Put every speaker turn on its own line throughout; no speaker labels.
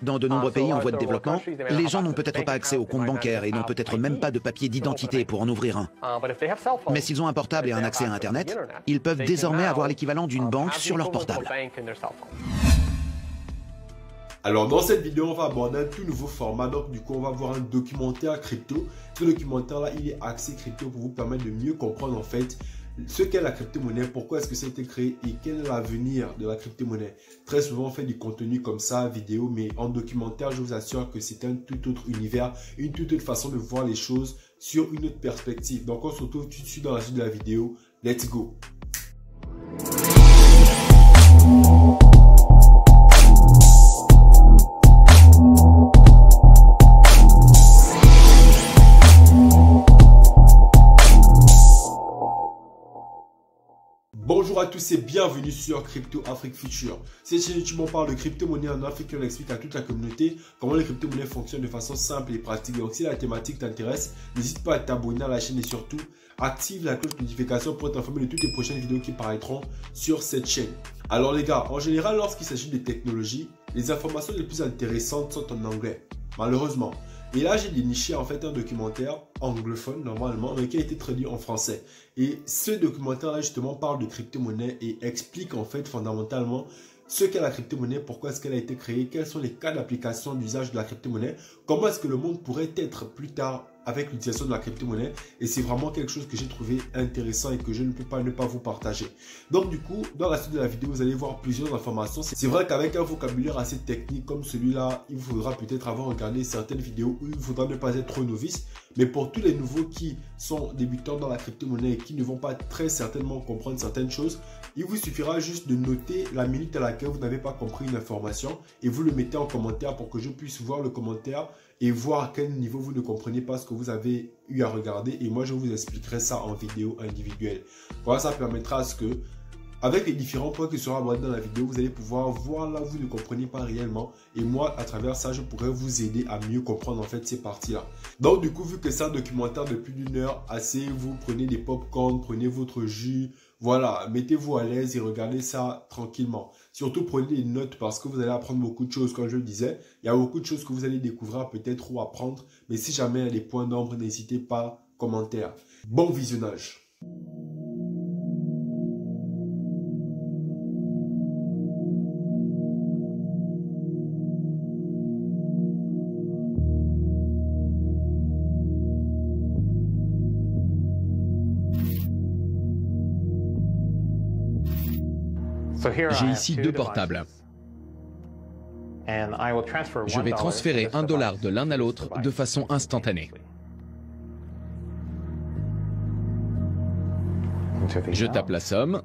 Dans de nombreux pays en voie de développement, les gens n'ont peut-être pas accès au compte bancaire et n'ont peut-être même pas de papier d'identité pour en ouvrir un. Mais s'ils ont un portable et un accès à Internet, ils peuvent désormais avoir l'équivalent d'une banque sur leur portable.
Alors dans cette vidéo, on va aborder un tout nouveau format. Donc du coup, on va voir un documentaire crypto. Ce documentaire-là, il est axé crypto pour vous permettre de mieux comprendre en fait ce qu'est la crypto-monnaie, pourquoi est-ce que ça a été créé et quel est l'avenir de la crypto-monnaie. Très souvent, on fait du contenu comme ça, vidéo, mais en documentaire, je vous assure que c'est un tout autre univers, une toute autre façon de voir les choses sur une autre perspective. Donc on se retrouve tout de suite dans la suite de la vidéo. Let's go! Bonjour à tous et bienvenue sur Crypto Afrique Future. Cette chaîne YouTube, on parle de crypto-monnaie en Afrique et on explique à toute la communauté comment les crypto-monnaies fonctionnent de façon simple et pratique. Donc si la thématique t'intéresse, n'hésite pas à t'abonner à la chaîne et surtout active la cloche de notification pour être informé de toutes les prochaines vidéos qui paraîtront sur cette chaîne. Alors les gars, en général, lorsqu'il s'agit de technologie, les informations les plus intéressantes sont en anglais, malheureusement. Et là, j'ai déniché en fait un documentaire anglophone normalement, mais qui a été traduit en français. Et ce documentaire-là, justement, parle de crypto-monnaie et explique en fait fondamentalement ce qu'est la crypto-monnaie, pourquoi est-ce qu'elle a été créée, quels sont les cas d'application d'usage de la crypto-monnaie, comment est-ce que le monde pourrait être plus tard avec l'utilisation de la crypto-monnaie. Et c'est vraiment quelque chose que j'ai trouvé intéressant et que je ne peux pas ne pas vous partager. Donc du coup, dans la suite de la vidéo, vous allez voir plusieurs informations. C'est vrai qu'avec un vocabulaire assez technique comme celui-là, il vous faudra peut-être avoir regardé certaines vidéos où il faudra ne pas être trop novice. Mais pour tous les nouveaux qui sont débutants dans la crypto-monnaie et qui ne vont pas très certainement comprendre certaines choses, il vous suffira juste de noter la minute à laquelle vous n'avez pas compris une information et vous le mettez en commentaire pour que je puisse voir le commentaire et voir à quel niveau vous ne comprenez pas ce que vous avez eu à regarder. Et moi, je vous expliquerai ça en vidéo individuelle. Voilà, ça permettra à ce que, avec les différents points qui seront abordés dans la vidéo, vous allez pouvoir voir là où vous ne comprenez pas réellement. Et moi, à travers ça, je pourrais vous aider à mieux comprendre en fait ces parties-là. Donc du coup, vu que c'est un documentaire de plus d'1 heure, vous prenez des pop-corn, prenez votre jus, voilà, mettez-vous à l'aise et regardez ça tranquillement. Surtout prenez des notes parce que vous allez apprendre beaucoup de choses, comme je le disais. Il y a beaucoup de choses que vous allez découvrir peut-être ou apprendre. Mais si jamais il y a des points d'ombre, n'hésitez pas, commentaire. Bon visionnage.
J'ai ici 2 portables. Je vais transférer $1 de l'un à l'autre de façon instantanée. Je tape la somme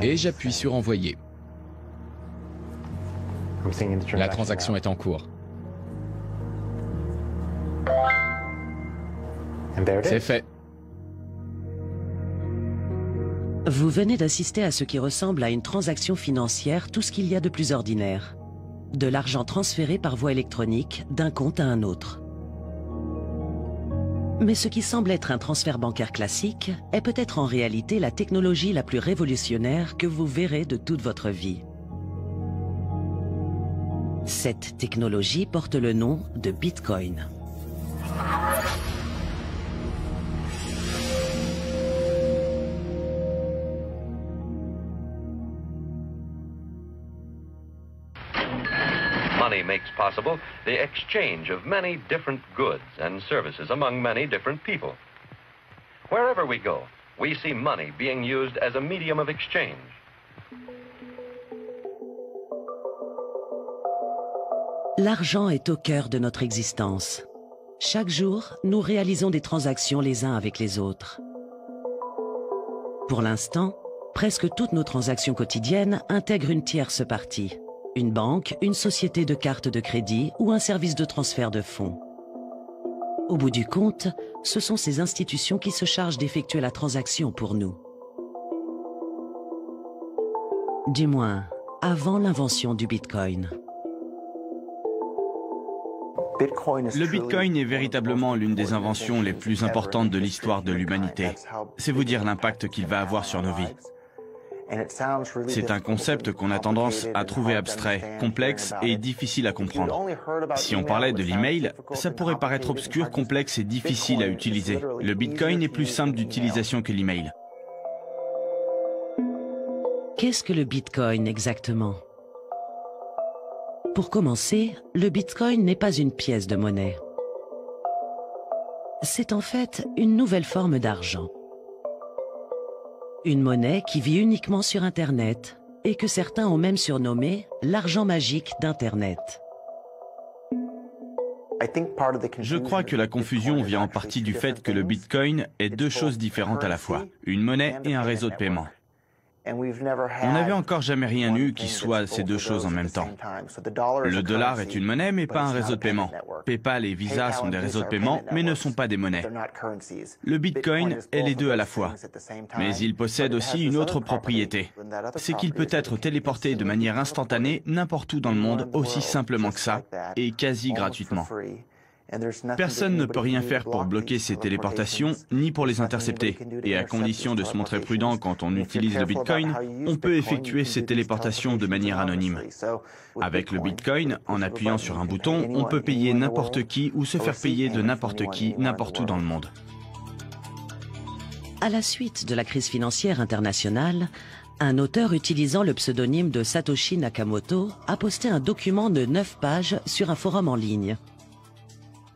et j'appuie sur envoyer. La transaction est en cours. C'est fait.
Vous venez d'assister à ce qui ressemble à une transaction financière, tout ce qu'il y a de plus ordinaire. De l'argent transféré par voie électronique d'un compte à un autre. Mais ce qui semble être un transfert bancaire classique est peut-être en réalité la technologie la plus révolutionnaire que vous verrez de toute votre vie. Cette technologie porte le nom de Bitcoin.
Money makes possible the exchange of many different goods and services among many different people. Wherever we go, we see money being used as a medium of exchange.
L'argent est au cœur de notre existence. Chaque jour, nous réalisons des transactions les uns avec les autres. Pour l'instant, presque toutes nos transactions quotidiennes intègrent une tierce partie. Une banque, une société de cartes de crédit ou un service de transfert de fonds. Au bout du compte, ce sont ces institutions qui se chargent d'effectuer la transaction pour nous. Du moins, avant l'invention du Bitcoin.
Le Bitcoin est véritablement l'une des inventions les plus importantes de l'histoire de l'humanité. C'est vous dire l'impact qu'il va avoir sur nos vies. C'est un concept qu'on a tendance à trouver abstrait, complexe et difficile à comprendre. Si on parlait de l'email, ça pourrait paraître obscur, complexe et difficile à utiliser. Le Bitcoin est plus simple d'utilisation que l'email.
Qu'est-ce que le Bitcoin exactement? Pour commencer, le Bitcoin n'est pas une pièce de monnaie. C'est en fait une nouvelle forme d'argent. Une monnaie qui vit uniquement sur Internet et que certains ont même surnommé l'argent magique d'Internet.
Je crois que la confusion vient en partie du fait que le Bitcoin est deux choses différentes à la fois, une monnaie et un réseau de paiement. On n'avait encore jamais rien eu qui soit ces deux choses en même temps. Le dollar est une monnaie, mais pas un réseau de paiement. PayPal et Visa sont des réseaux de paiement, mais ne sont pas des monnaies. Le Bitcoin est les deux à la fois. Mais il possède aussi une autre propriété. C'est qu'il peut être téléporté de manière instantanée n'importe où dans le monde, aussi simplement que ça, et quasi gratuitement. Personne ne peut rien faire pour bloquer ces téléportations, ni pour les intercepter. Et à condition de se montrer prudent quand on utilise le Bitcoin, on peut effectuer ces téléportations de manière anonyme. Avec le Bitcoin, en appuyant sur un bouton, on peut payer n'importe qui ou se faire payer de n'importe qui, n'importe où dans le monde.
À la suite de la crise financière internationale, un auteur utilisant le pseudonyme de Satoshi Nakamoto a posté un document de 9 pages sur un forum en ligne.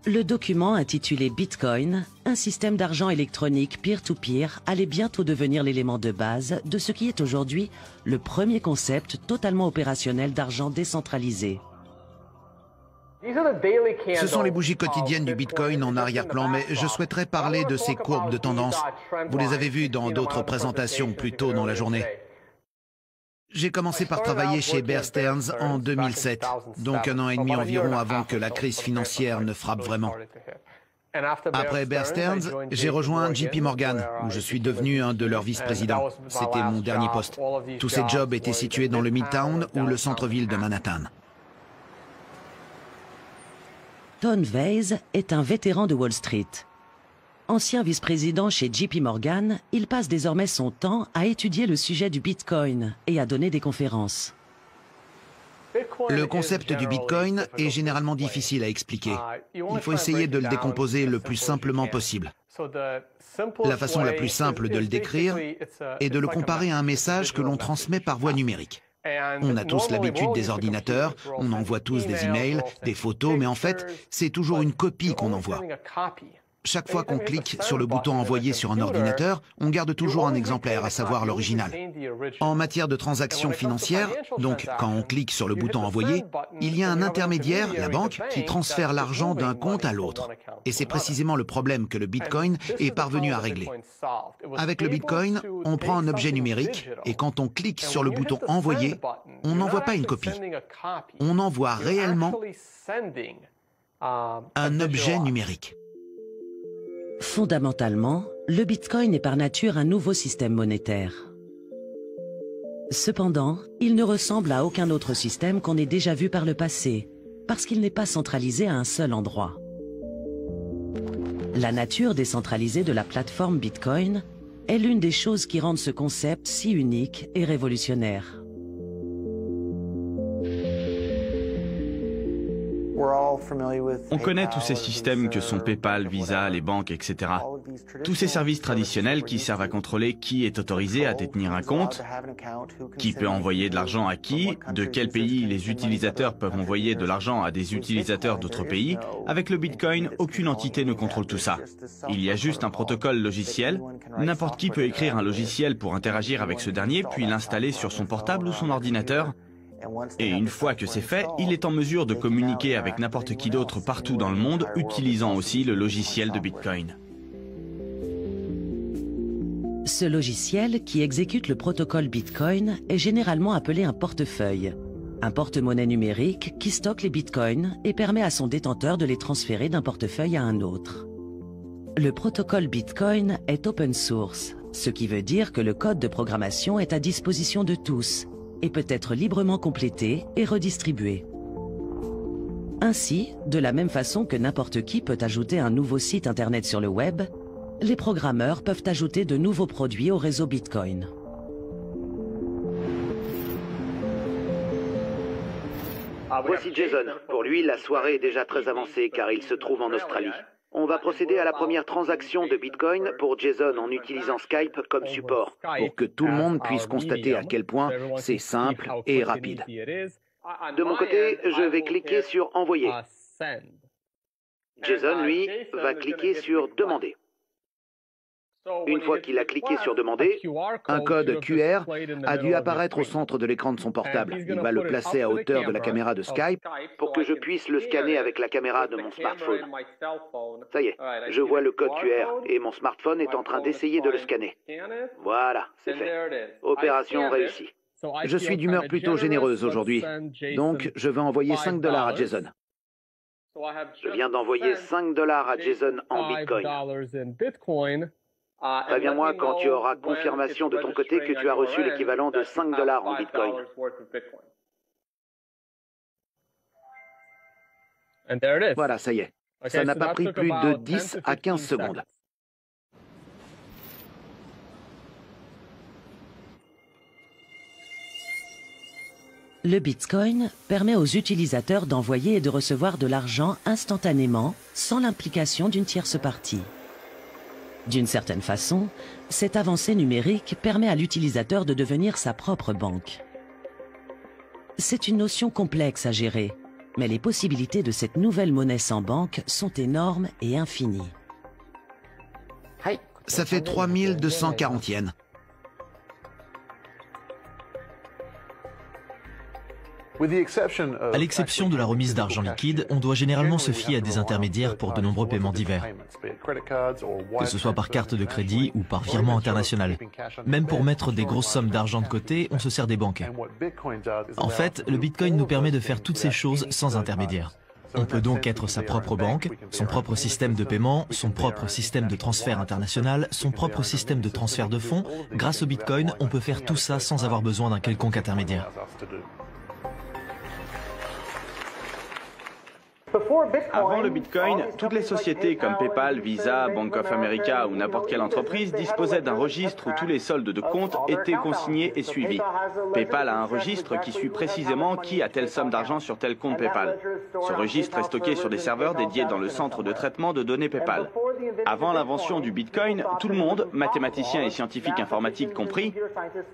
Le document intitulé Bitcoin, un système d'argent électronique peer-to-peer, allait bientôt devenir l'élément de base de ce qui est aujourd'hui le premier concept totalement opérationnel d'argent décentralisé.
Ce sont les bougies quotidiennes du Bitcoin en arrière-plan, mais je souhaiterais parler de ces courbes de tendance. Vous les avez vues dans d'autres présentations plus tôt dans la journée. J'ai commencé par travailler chez Bear Stearns en 2007, donc 1 an et demi environ avant que la crise financière ne frappe vraiment. Après Bear Stearns, j'ai rejoint JP Morgan, où je suis devenu un de leurs vice-présidents. C'était mon dernier poste. Tous ces jobs étaient situés dans le Midtown ou le centre-ville de Manhattan.
Ton Weiss est un vétéran de Wall Street. Ancien vice-président chez JP Morgan, il passe désormais son temps à étudier le sujet du Bitcoin et à donner des conférences.
Le concept du Bitcoin est généralement difficile à expliquer. Il faut essayer de le décomposer le plus simplement possible. La façon la plus simple de le décrire est de le comparer à un message que l'on transmet par voie numérique. On a tous l'habitude des ordinateurs, on envoie tous des emails, des photos, mais en fait, c'est toujours une copie qu'on envoie. Chaque fois qu'on clique sur le bouton « Envoyer » sur un ordinateur, on garde toujours un exemplaire, à savoir l'original. En matière de transactions financières, donc quand on clique sur le bouton « Envoyer », il y a un intermédiaire, la banque, qui transfère l'argent d'un compte à l'autre. Et c'est précisément le problème que le Bitcoin est parvenu à régler. Avec le Bitcoin, on prend un objet numérique et quand on clique sur le bouton « Envoyer », on n'envoie pas une copie. On envoie réellement un objet numérique.
Fondamentalement, le Bitcoin est par nature un nouveau système monétaire. Cependant, il ne ressemble à aucun autre système qu'on ait déjà vu par le passé, parce qu'il n'est pas centralisé à un seul endroit. La nature décentralisée de la plateforme Bitcoin est l'une des choses qui rendent ce concept si unique et révolutionnaire.
On connaît tous ces systèmes que sont PayPal, Visa, les banques, etc. Tous ces services traditionnels qui servent à contrôler qui est autorisé à détenir un compte, qui peut envoyer de l'argent à qui, de quel pays les utilisateurs peuvent envoyer de l'argent à des utilisateurs d'autres pays. Avec le Bitcoin, aucune entité ne contrôle tout ça. Il y a juste un protocole logiciel. N'importe qui peut écrire un logiciel pour interagir avec ce dernier, puis l'installer sur son portable ou son ordinateur. Et une fois que c'est fait, il est en mesure de communiquer avec n'importe qui d'autre partout dans le monde, utilisant aussi le logiciel de Bitcoin.
Ce logiciel, qui exécute le protocole Bitcoin, est généralement appelé un portefeuille. Un porte-monnaie numérique qui stocke les bitcoins et permet à son détenteur de les transférer d'un portefeuille à un autre. Le protocole Bitcoin est open source, ce qui veut dire que le code de programmation est à disposition de tous et peut être librement complété et redistribué. Ainsi, de la même façon que n'importe qui peut ajouter un nouveau site internet sur le web, les programmeurs peuvent ajouter de nouveaux produits au réseau Bitcoin.
Voici Jason. Pour lui, la soirée est déjà très avancée car il se trouve en Australie. On va procéder à la première transaction de Bitcoin pour Jason en utilisant Skype comme support, pour que tout le monde puisse constater à quel point c'est simple et rapide. De mon côté, je vais cliquer sur Envoyer. Jason, lui, va cliquer sur Demander. Une fois qu'il a cliqué sur Demander, un code QR a dû apparaître au centre de l'écran de son portable. Il va le placer à hauteur de la caméra de Skype pour que je puisse le scanner avec la caméra de mon smartphone. Ça y est, je vois le code QR et mon smartphone est en train d'essayer de le scanner. Voilà, c'est fait. Opération réussie. Je suis d'humeur plutôt généreuse aujourd'hui, donc je vais envoyer $5 à Jason. Je viens d'envoyer $5 à Jason en Bitcoin. Préviens-moi quand tu auras confirmation de ton côté que tu as reçu l'équivalent de $5 en Bitcoin. Voilà, ça y est. Ça n'a pas pris plus de 10 à 15 secondes.
Le Bitcoin permet aux utilisateurs d'envoyer et de recevoir de l'argent instantanément, sans l'implication d'une tierce partie. D'une certaine façon, cette avancée numérique permet à l'utilisateur de devenir sa propre banque. C'est une notion complexe à gérer, mais les possibilités de cette nouvelle monnaie sans banque sont énormes et infinies.
Ça fait 3240 yens.
À l'exception de la remise d'argent liquide, on doit généralement se fier à des intermédiaires pour de nombreux paiements divers, que ce soit par carte de crédit ou par virement international. Même pour mettre des grosses sommes d'argent de côté, on se sert des banques. En fait, le Bitcoin nous permet de faire toutes ces choses sans intermédiaire. On peut donc être sa propre banque, son propre système de paiement, son propre système de transfert international, son propre système de transfert de fonds. Grâce au Bitcoin, on peut faire tout ça sans avoir besoin d'un quelconque intermédiaire.
Avant le Bitcoin, toutes les sociétés comme PayPal, Visa, Bank of America ou n'importe quelle entreprise disposaient d'un registre où tous les soldes de compte étaient consignés et suivis. PayPal a un registre qui suit précisément qui a telle somme d'argent sur tel compte PayPal. Ce registre est stocké sur des serveurs dédiés dans le centre de traitement de données PayPal. Avant l'invention du Bitcoin, tout le monde, mathématiciens et scientifiques informatiques compris,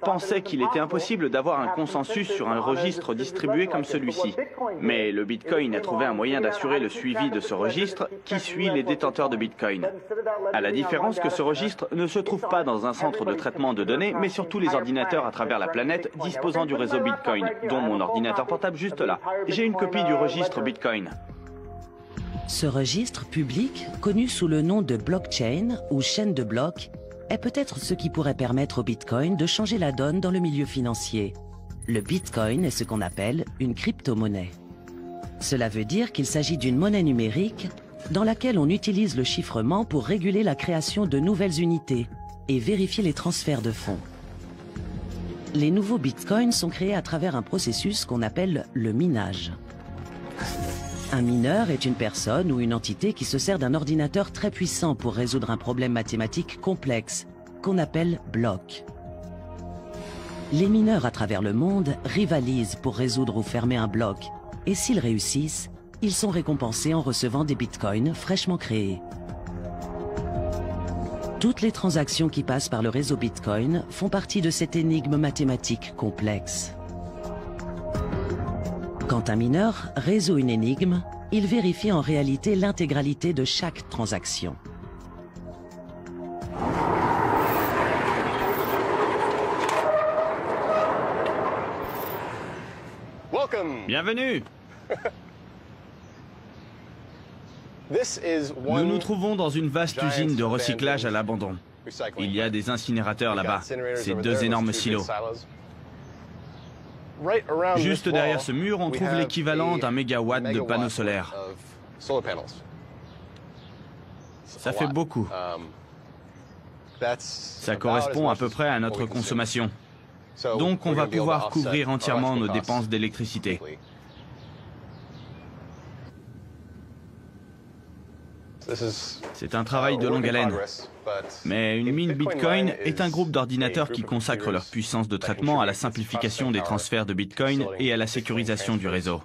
pensait qu'il était impossible d'avoir un consensus sur un registre distribué comme celui-ci. Mais le Bitcoin a trouvé un moyen d'assurer le suivi de ce registre qui suit les détenteurs de Bitcoin. À la différence que ce registre ne se trouve pas dans un centre de traitement de données, mais sur tous les ordinateurs à travers la planète disposant du réseau Bitcoin, dont mon ordinateur portable juste là. J'ai une copie du registre Bitcoin.
Ce registre public, connu sous le nom de blockchain ou chaîne de blocs, est peut-être ce qui pourrait permettre au Bitcoin de changer la donne dans le milieu financier. Le Bitcoin est ce qu'on appelle une crypto-monnaie. Cela veut dire qu'il s'agit d'une monnaie numérique dans laquelle on utilise le chiffrement pour réguler la création de nouvelles unités et vérifier les transferts de fonds. Les nouveaux bitcoins sont créés à travers un processus qu'on appelle le minage. Un mineur est une personne ou une entité qui se sert d'un ordinateur très puissant pour résoudre un problème mathématique complexe qu'on appelle bloc. Les mineurs à travers le monde rivalisent pour résoudre ou fermer un bloc. Et s'ils réussissent, ils sont récompensés en recevant des bitcoins fraîchement créés. Toutes les transactions qui passent par le réseau Bitcoin font partie de cette énigme mathématique complexe. Quand un mineur résout une énigme, il vérifie en réalité l'intégralité de chaque transaction.
Bienvenue! Nous nous trouvons dans une vaste usine de recyclage à l'abandon. Il y a des incinérateurs là-bas, ces deux énormes silos. Juste derrière ce mur, on trouve l'équivalent d'un mégawatt de panneaux solaires. Ça fait beaucoup. Ça correspond à peu près à notre consommation. Donc on va pouvoir couvrir entièrement nos dépenses d'électricité. C'est un travail de longue haleine. Mais une mine Bitcoin est un groupe d'ordinateurs qui consacrent leur puissance de traitement à la simplification des transferts de Bitcoin et à la sécurisation du réseau.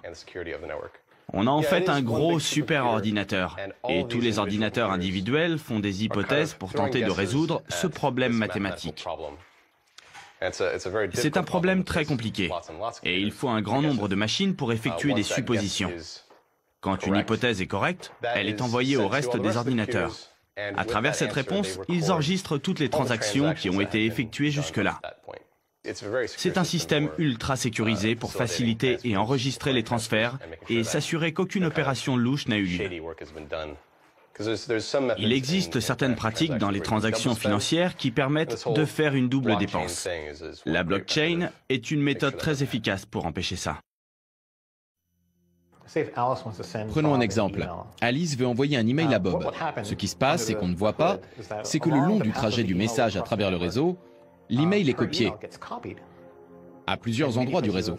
On a en fait un gros superordinateur, et tous les ordinateurs individuels font des hypothèses pour tenter de résoudre ce problème mathématique. C'est un problème très compliqué, et il faut un grand nombre de machines pour effectuer des suppositions. Quand une hypothèse est correcte, elle est envoyée au reste des ordinateurs. À travers cette réponse, ils enregistrent toutes les transactions qui ont été effectuées jusque-là. C'est un système ultra sécurisé pour faciliter et enregistrer les transferts et s'assurer qu'aucune opération louche n'a eu lieu. Il existe certaines pratiques dans les transactions financières qui permettent de faire une double dépense. La blockchain est une méthode très efficace pour empêcher ça.
Prenons un exemple. Alice veut envoyer un email à Bob. Ce qui se passe et qu'on ne voit pas, c'est que le long du trajet du message à travers le réseau, l'email est copié à plusieurs endroits du réseau,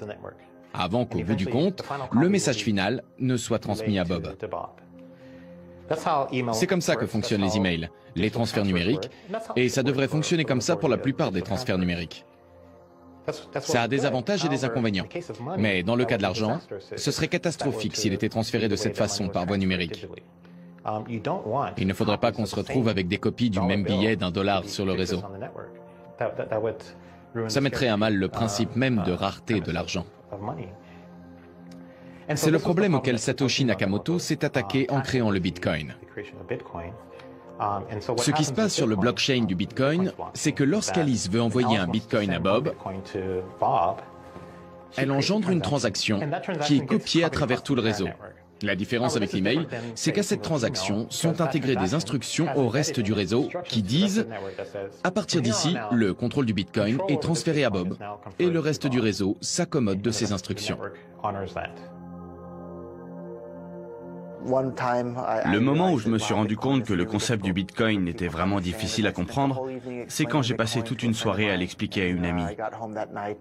avant qu'au bout du compte, le message final ne soit transmis à Bob. C'est comme ça que fonctionnent les emails, les transferts numériques, et ça devrait fonctionner comme ça pour la plupart des transferts numériques. Ça a des avantages et des inconvénients. Mais dans le cas de l'argent, ce serait catastrophique s'il était transféré de cette façon par voie numérique. Il ne faudrait pas qu'on se retrouve avec des copies du même billet d'$1 sur le réseau. Ça mettrait à mal le principe même de rareté de l'argent. C'est le problème auquel Satoshi Nakamoto s'est attaqué en créant le Bitcoin. Ce qui se passe sur le blockchain du Bitcoin, c'est que lorsqu'Alice veut envoyer un Bitcoin à Bob, elle engendre une transaction qui est copiée à travers tout le réseau. La différence avec l'email, c'est qu'à cette transaction sont intégrées des instructions au reste du réseau qui disent « À partir d'ici, le contrôle du Bitcoin est transféré à Bob et le reste du réseau s'accommode de ces instructions. »
Le moment où je me suis rendu compte que le concept du Bitcoin était vraiment difficile à comprendre, c'est quand j'ai passé toute une soirée à l'expliquer à une amie.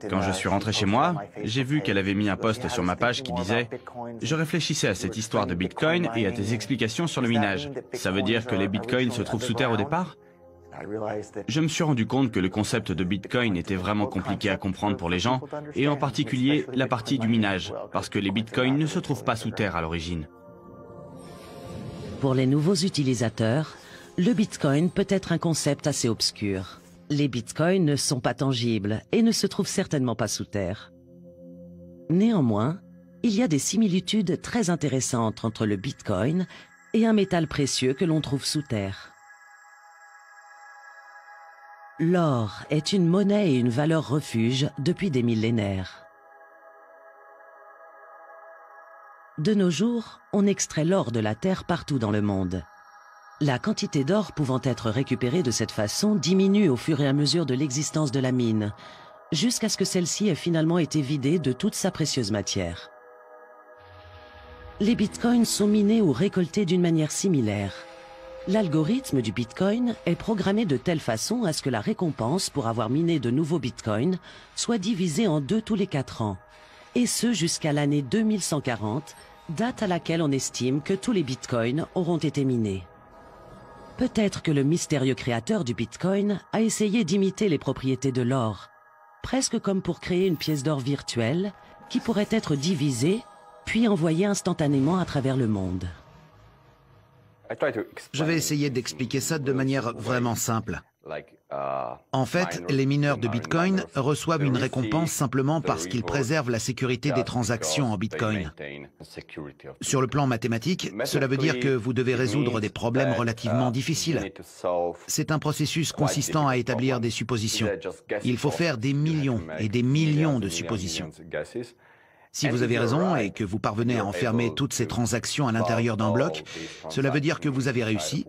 Quand je suis rentré chez moi, j'ai vu qu'elle avait mis un post sur ma page qui disait « Je réfléchissais à cette histoire de Bitcoin et à tes explications sur le minage. Ça veut dire que les Bitcoins se trouvent sous terre au départ ?» Je me suis rendu compte que le concept de Bitcoin était vraiment compliqué à comprendre pour les gens, et en particulier la partie du minage, parce que les Bitcoins ne se trouvent pas sous terre à l'origine.
Pour les nouveaux utilisateurs, le Bitcoin peut être un concept assez obscur. Les Bitcoins ne sont pas tangibles et ne se trouvent certainement pas sous terre. Néanmoins, il y a des similitudes très intéressantes entre le Bitcoin et un métal précieux que l'on trouve sous terre. L'or est une monnaie et une valeur refuge depuis des millénaires. De nos jours, on extrait l'or de la terre partout dans le monde. La quantité d'or pouvant être récupérée de cette façon diminue au fur et à mesure de l'existence de la mine, jusqu'à ce que celle-ci ait finalement été vidée de toute sa précieuse matière. Les bitcoins sont minés ou récoltés d'une manière similaire. L'algorithme du bitcoin est programmé de telle façon à ce que la récompense pour avoir miné de nouveaux bitcoins soit divisée en 2 tous les 4 ans, et ce jusqu'à l'année 2140, date à laquelle on estime que tous les bitcoins auront été minés. Peut-être que le mystérieux créateur du bitcoin a essayé d'imiter les propriétés de l'or, presque comme pour créer une pièce d'or virtuelle qui pourrait être divisée, puis envoyée instantanément à travers le monde.
Je vais essayer d'expliquer ça de manière vraiment simple. En fait, les mineurs de Bitcoin reçoivent une récompense simplement parce qu'ils préservent la sécurité des transactions en Bitcoin. Sur le plan mathématique, cela veut dire que vous devez résoudre des problèmes relativement difficiles. C'est un processus consistant à établir des suppositions. Il faut faire des millions et des millions de suppositions. Si vous avez raison et que vous parvenez à enfermer toutes ces transactions à l'intérieur d'un bloc, cela veut dire que vous avez réussi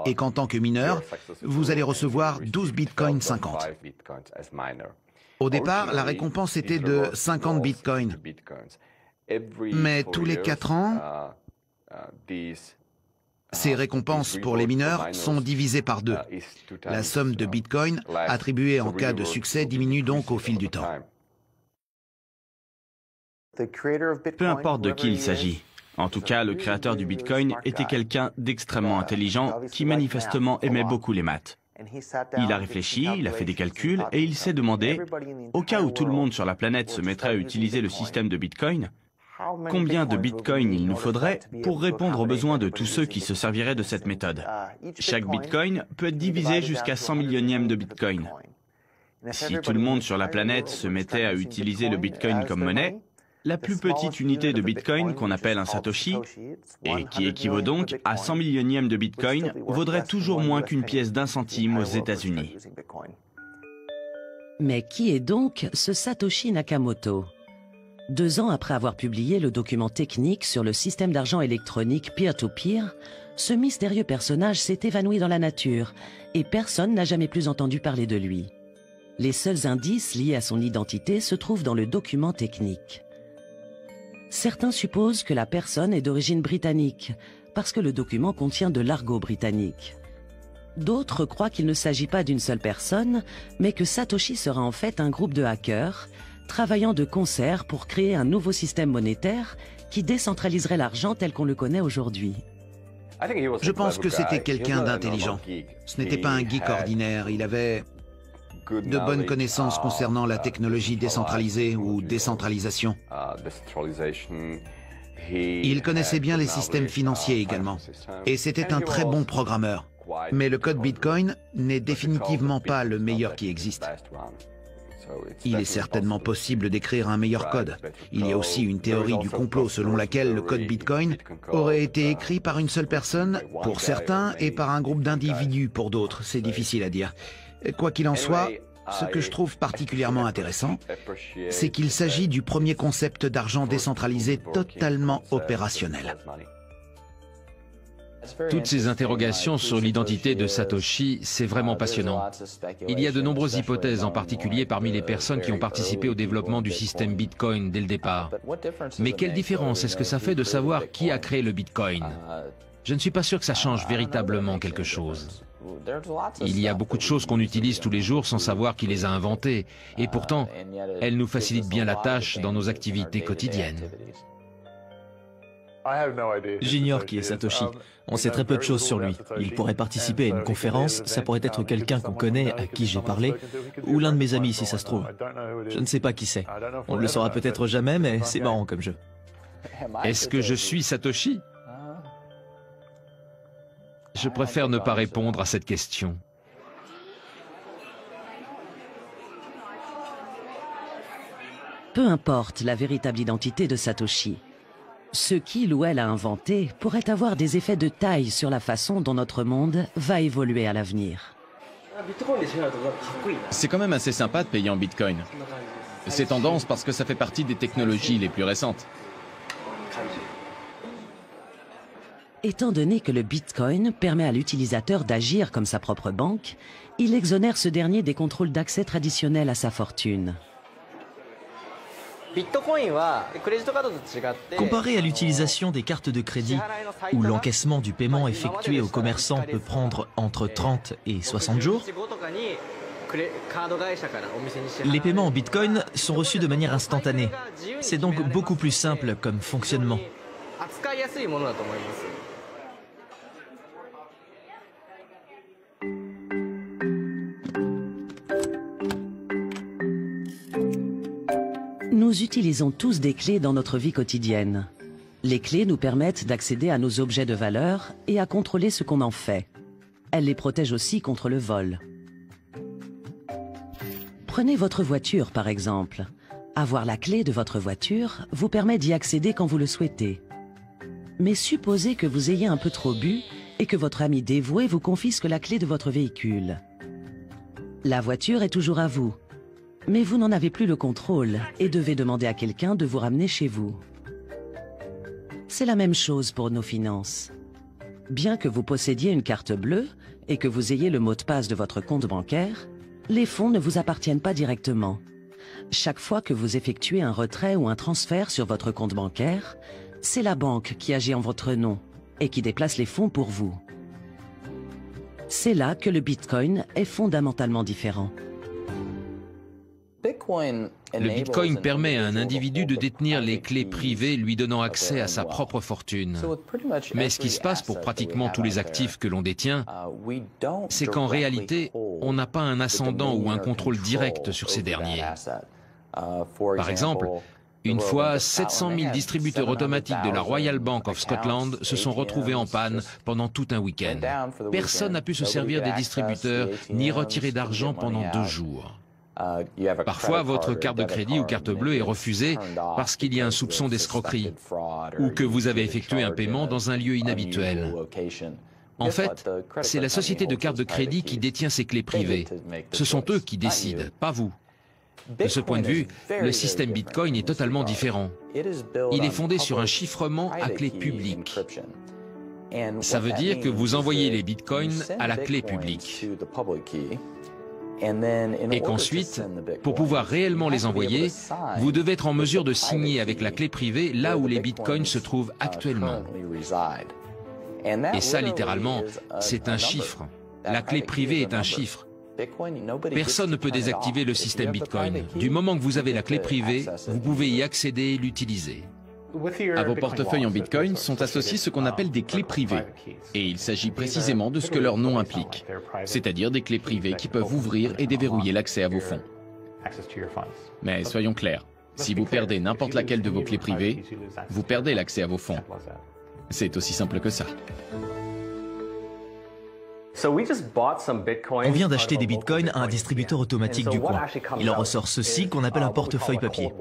et qu'en tant que mineur, vous allez recevoir 12 bitcoins 50. Au départ, la récompense était de 50 bitcoins. Mais tous les 4 ans, ces récompenses pour les mineurs sont divisées par 2. La somme de bitcoins attribuée en cas de succès diminue donc au fil du temps.
Peu importe de qui il s'agit, En tout cas, le créateur du Bitcoin était quelqu'un d'extrêmement intelligent qui manifestement aimait beaucoup les maths. Il a réfléchi, il a fait des calculs et il s'est demandé, au cas où tout le monde sur la planète se mettrait à utiliser le système de Bitcoin, combien de Bitcoin il nous faudrait pour répondre aux besoins de tous ceux qui se serviraient de cette méthode. Chaque Bitcoin peut être divisé jusqu'à 100 millionièmes de Bitcoin. Si tout le monde sur la planète se mettait à utiliser le Bitcoin comme monnaie, la plus petite unité de Bitcoin, qu'on appelle un Satoshi, et qui équivaut donc à 100 millionièmes de Bitcoin, vaudrait toujours moins qu'une pièce d'1 centime aux États-Unis.
Mais qui est donc ce Satoshi Nakamoto? 2 ans après avoir publié le document technique sur le système d'argent électronique peer-to-peer, ce mystérieux personnage s'est évanoui dans la nature et personne n'a jamais plus entendu parler de lui. Les seuls indices liés à son identité se trouvent dans le document technique. Certains supposent que la personne est d'origine britannique, parce que le document contient de l'argot britannique. D'autres croient qu'il ne s'agit pas d'une seule personne, mais que Satoshi sera en fait un groupe de hackers, travaillant de concert pour créer un nouveau système monétaire qui décentraliserait l'argent tel qu'on le connaît aujourd'hui.
Je pense que c'était quelqu'un d'intelligent. Ce n'était pas un geek ordinaire, il avait de bonnes connaissances concernant la technologie décentralisée ou décentralisation. Il connaissait bien les systèmes financiers également. Et c'était un très bon programmeur. Mais le code Bitcoin n'est définitivement pas le meilleur qui existe. Il est certainement possible d'écrire un meilleur code. Il y a aussi une théorie du complot selon laquelle le code Bitcoin aurait été écrit par une seule personne pour certains et par un groupe d'individus pour d'autres. C'est difficile à dire. Quoi qu'il en soit, ce que je trouve particulièrement intéressant, c'est qu'il s'agit du premier concept d'argent décentralisé totalement opérationnel.
Toutes ces interrogations sur l'identité de Satoshi, c'est vraiment passionnant. Il y a de nombreuses hypothèses, en particulier parmi les personnes qui ont participé au développement du système Bitcoin dès le départ. Mais quelle différence est-ce que ça fait de savoir qui a créé le Bitcoin? Je ne suis pas sûr que ça change véritablement quelque chose. Il y a beaucoup de choses qu'on utilise tous les jours sans savoir qui les a inventées, et pourtant, elles nous facilitent bien la tâche dans nos activités quotidiennes.
J'ignore qui est Satoshi. On sait très peu de choses sur lui. Il pourrait participer à une conférence, ça pourrait être quelqu'un qu'on connaît, à qui j'ai parlé, ou l'un de mes amis si ça se trouve. Je ne sais pas qui c'est. On ne le saura peut-être jamais, mais c'est marrant comme jeu.
Est-ce que je suis Satoshi? Je préfère ne pas répondre à cette question.
Peu importe la véritable identité de Satoshi, ce qu'il ou elle a inventé pourrait avoir des effets de taille sur la façon dont notre monde va évoluer à l'avenir.
C'est quand même assez sympa de payer en Bitcoin. C'est tendance parce que ça fait partie des technologies les plus récentes.
Étant donné que le Bitcoin permet à l'utilisateur d'agir comme sa propre banque, il exonère ce dernier des contrôles d'accès traditionnels à sa fortune.
Comparé à l'utilisation des cartes de crédit, où l'encaissement du paiement effectué aux commerçants peut prendre entre 30 et 60 jours, les paiements en Bitcoin sont reçus de manière instantanée. C'est donc beaucoup plus simple comme fonctionnement.
Nous utilisons tous des clés dans notre vie quotidienne. Les clés nous permettent d'accéder à nos objets de valeur et à contrôler ce qu'on en fait. Elles les protègent aussi contre le vol. Prenez votre voiture par exemple. Avoir la clé de votre voiture vous permet d'y accéder quand vous le souhaitez. Mais supposez que vous ayez un peu trop bu et que votre ami dévoué vous confisque la clé de votre véhicule. La voiture est toujours à vous. Mais vous n'en avez plus le contrôle et devez demander à quelqu'un de vous ramener chez vous. C'est la même chose pour nos finances. Bien que vous possédiez une carte bleue et que vous ayez le mot de passe de votre compte bancaire, les fonds ne vous appartiennent pas directement. Chaque fois que vous effectuez un retrait ou un transfert sur votre compte bancaire, c'est la banque qui agit en votre nom et qui déplace les fonds pour vous. C'est là que le Bitcoin est fondamentalement différent.
Le Bitcoin permet à un individu de détenir les clés privées lui donnant accès à sa propre fortune. Mais ce qui se passe pour pratiquement tous les actifs que l'on détient, c'est qu'en réalité, on n'a pas un ascendant ou un contrôle direct sur ces derniers. Par exemple, une fois, 700 000 distributeurs automatiques de la Royal Bank of Scotland se sont retrouvés en panne pendant tout un week-end. Personne n'a pu se servir des distributeurs ni retirer d'argent pendant 2 jours. Parfois, votre carte de crédit ou carte bleue est refusée parce qu'il y a un soupçon d'escroquerie ou que vous avez effectué un paiement dans un lieu inhabituel. En fait, c'est la société de carte de crédit qui détient ces clés privées. Ce sont eux qui décident, pas vous. De ce point de vue, le système Bitcoin est totalement différent. Il est fondé sur un chiffrement à clé publique. Ça veut dire que vous envoyez les Bitcoins à la clé publique. Et qu'ensuite, pour pouvoir réellement les envoyer, vous devez être en mesure de signer avec la clé privée là où les Bitcoins se trouvent actuellement. Et ça, littéralement, c'est un chiffre. La clé privée est un chiffre. Personne ne peut désactiver le système Bitcoin. Du moment que vous avez la clé privée, vous pouvez y accéder et l'utiliser. À vos portefeuilles en Bitcoin sont associés ce qu'on appelle des clés privées. Et il s'agit précisément de ce que leur nom implique, c'est-à-dire des clés privées qui peuvent ouvrir et déverrouiller l'accès à vos fonds. Mais soyons clairs, si vous perdez n'importe laquelle de vos clés privées, vous perdez l'accès à vos fonds. C'est aussi simple que ça.
On vient d'acheter des bitcoins à un distributeur automatique du coin. Il en ressort ceci qu'on appelle un portefeuille papier.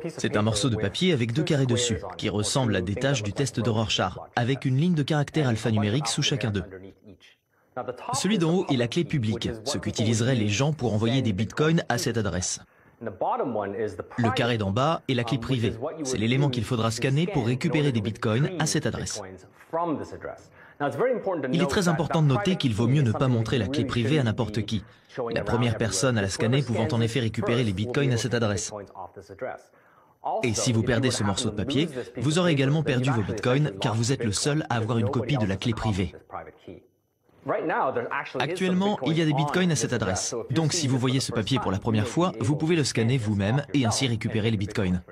C'est un morceau de papier avec 2 carrés dessus, qui ressemble à des tâches du test de Rorschach, avec une ligne de caractères alphanumériques sous chacun d'eux. Celui d'en haut est la clé publique, ce qu'utiliseraient les gens pour envoyer des bitcoins à cette adresse. Le carré d'en bas est la clé privée. C'est l'élément qu'il faudra scanner pour récupérer des bitcoins à cette adresse. Il est très important de noter qu'il vaut mieux ne pas montrer la clé privée à n'importe qui. La première personne à la scanner pouvant en effet récupérer les bitcoins à cette adresse. Et si vous perdez ce morceau de papier, vous aurez également perdu vos bitcoins car vous êtes le seul à avoir une copie de la clé privée. Actuellement, il y a des bitcoins à cette adresse. Donc si vous voyez ce papier pour la première fois, vous pouvez le scanner vous-même et ainsi récupérer les bitcoins.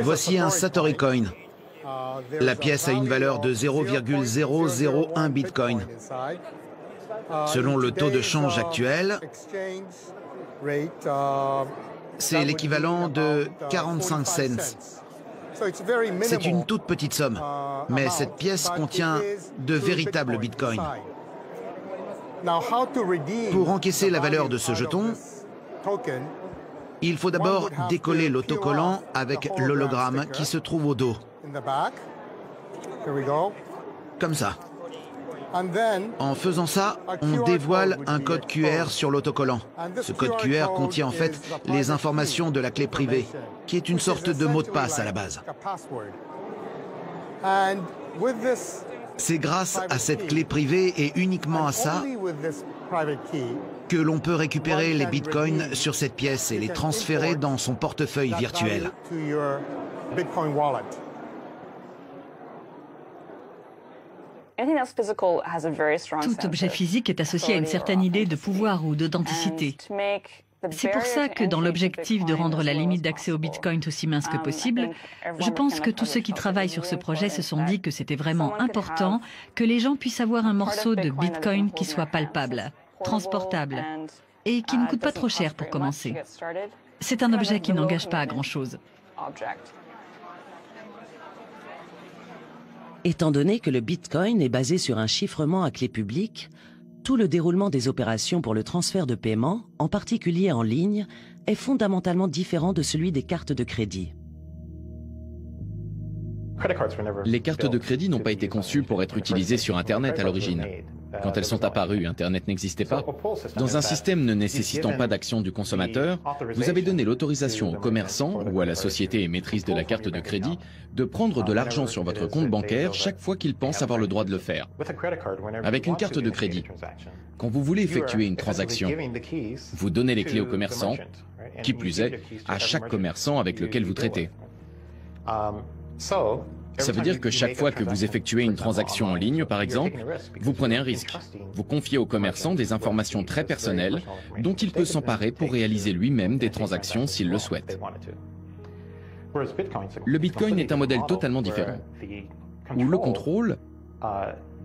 Voici un Satoshi Coin. La pièce a une valeur de 0,001 Bitcoin. Selon le taux de change actuel, c'est l'équivalent de 45 cents. C'est une toute petite somme, mais cette pièce contient de véritables bitcoins. Pour encaisser la valeur de ce jeton, il faut d'abord décoller l'autocollant avec l'hologramme qui se trouve au dos. Comme ça. En faisant ça, on dévoile un code QR sur l'autocollant. Ce code QR contient en fait les informations de la clé privée, qui est une sorte de mot de passe à la base. C'est grâce à cette clé privée et uniquement à ça que l'on peut récupérer les bitcoins sur cette pièce et les transférer dans son portefeuille virtuel.
Tout objet physique est associé à une certaine idée de pouvoir ou d'authenticité. C'est pour ça que dans l'objectif de rendre la limite d'accès au Bitcoin aussi mince que possible, je pense que tous ceux qui travaillent sur ce projet se sont dit que c'était vraiment important que les gens puissent avoir un morceau de Bitcoin qui soit palpable, transportable et qui ne coûte pas trop cher pour commencer. C'est un objet qui n'engage pas à grand-chose.
Étant donné que le Bitcoin est basé sur un chiffrement à clé publique, tout le déroulement des opérations pour le transfert de paiement, en particulier en ligne, est fondamentalement différent de celui des cartes de crédit.
Les cartes de crédit n'ont pas été conçues pour être utilisées sur Internet à l'origine. Quand elles sont apparues, Internet n'existait pas. Dans un système ne nécessitant pas d'action du consommateur, vous avez donné l'autorisation au commerçant ou à la société émettrice de la carte de crédit de prendre de l'argent sur votre compte bancaire chaque fois qu'il pense avoir le droit de le faire. Avec une carte de crédit, quand vous voulez effectuer une transaction, vous donnez les clés au commerçant, qui plus est, à chaque commerçant avec lequel vous traitez. Ça veut dire que chaque fois que vous effectuez une transaction en ligne, par exemple, vous prenez un risque. Vous confiez au commerçant des informations très personnelles dont il peut s'emparer pour réaliser lui-même des transactions s'il le souhaite. Le Bitcoin est un modèle totalement différent, où le contrôle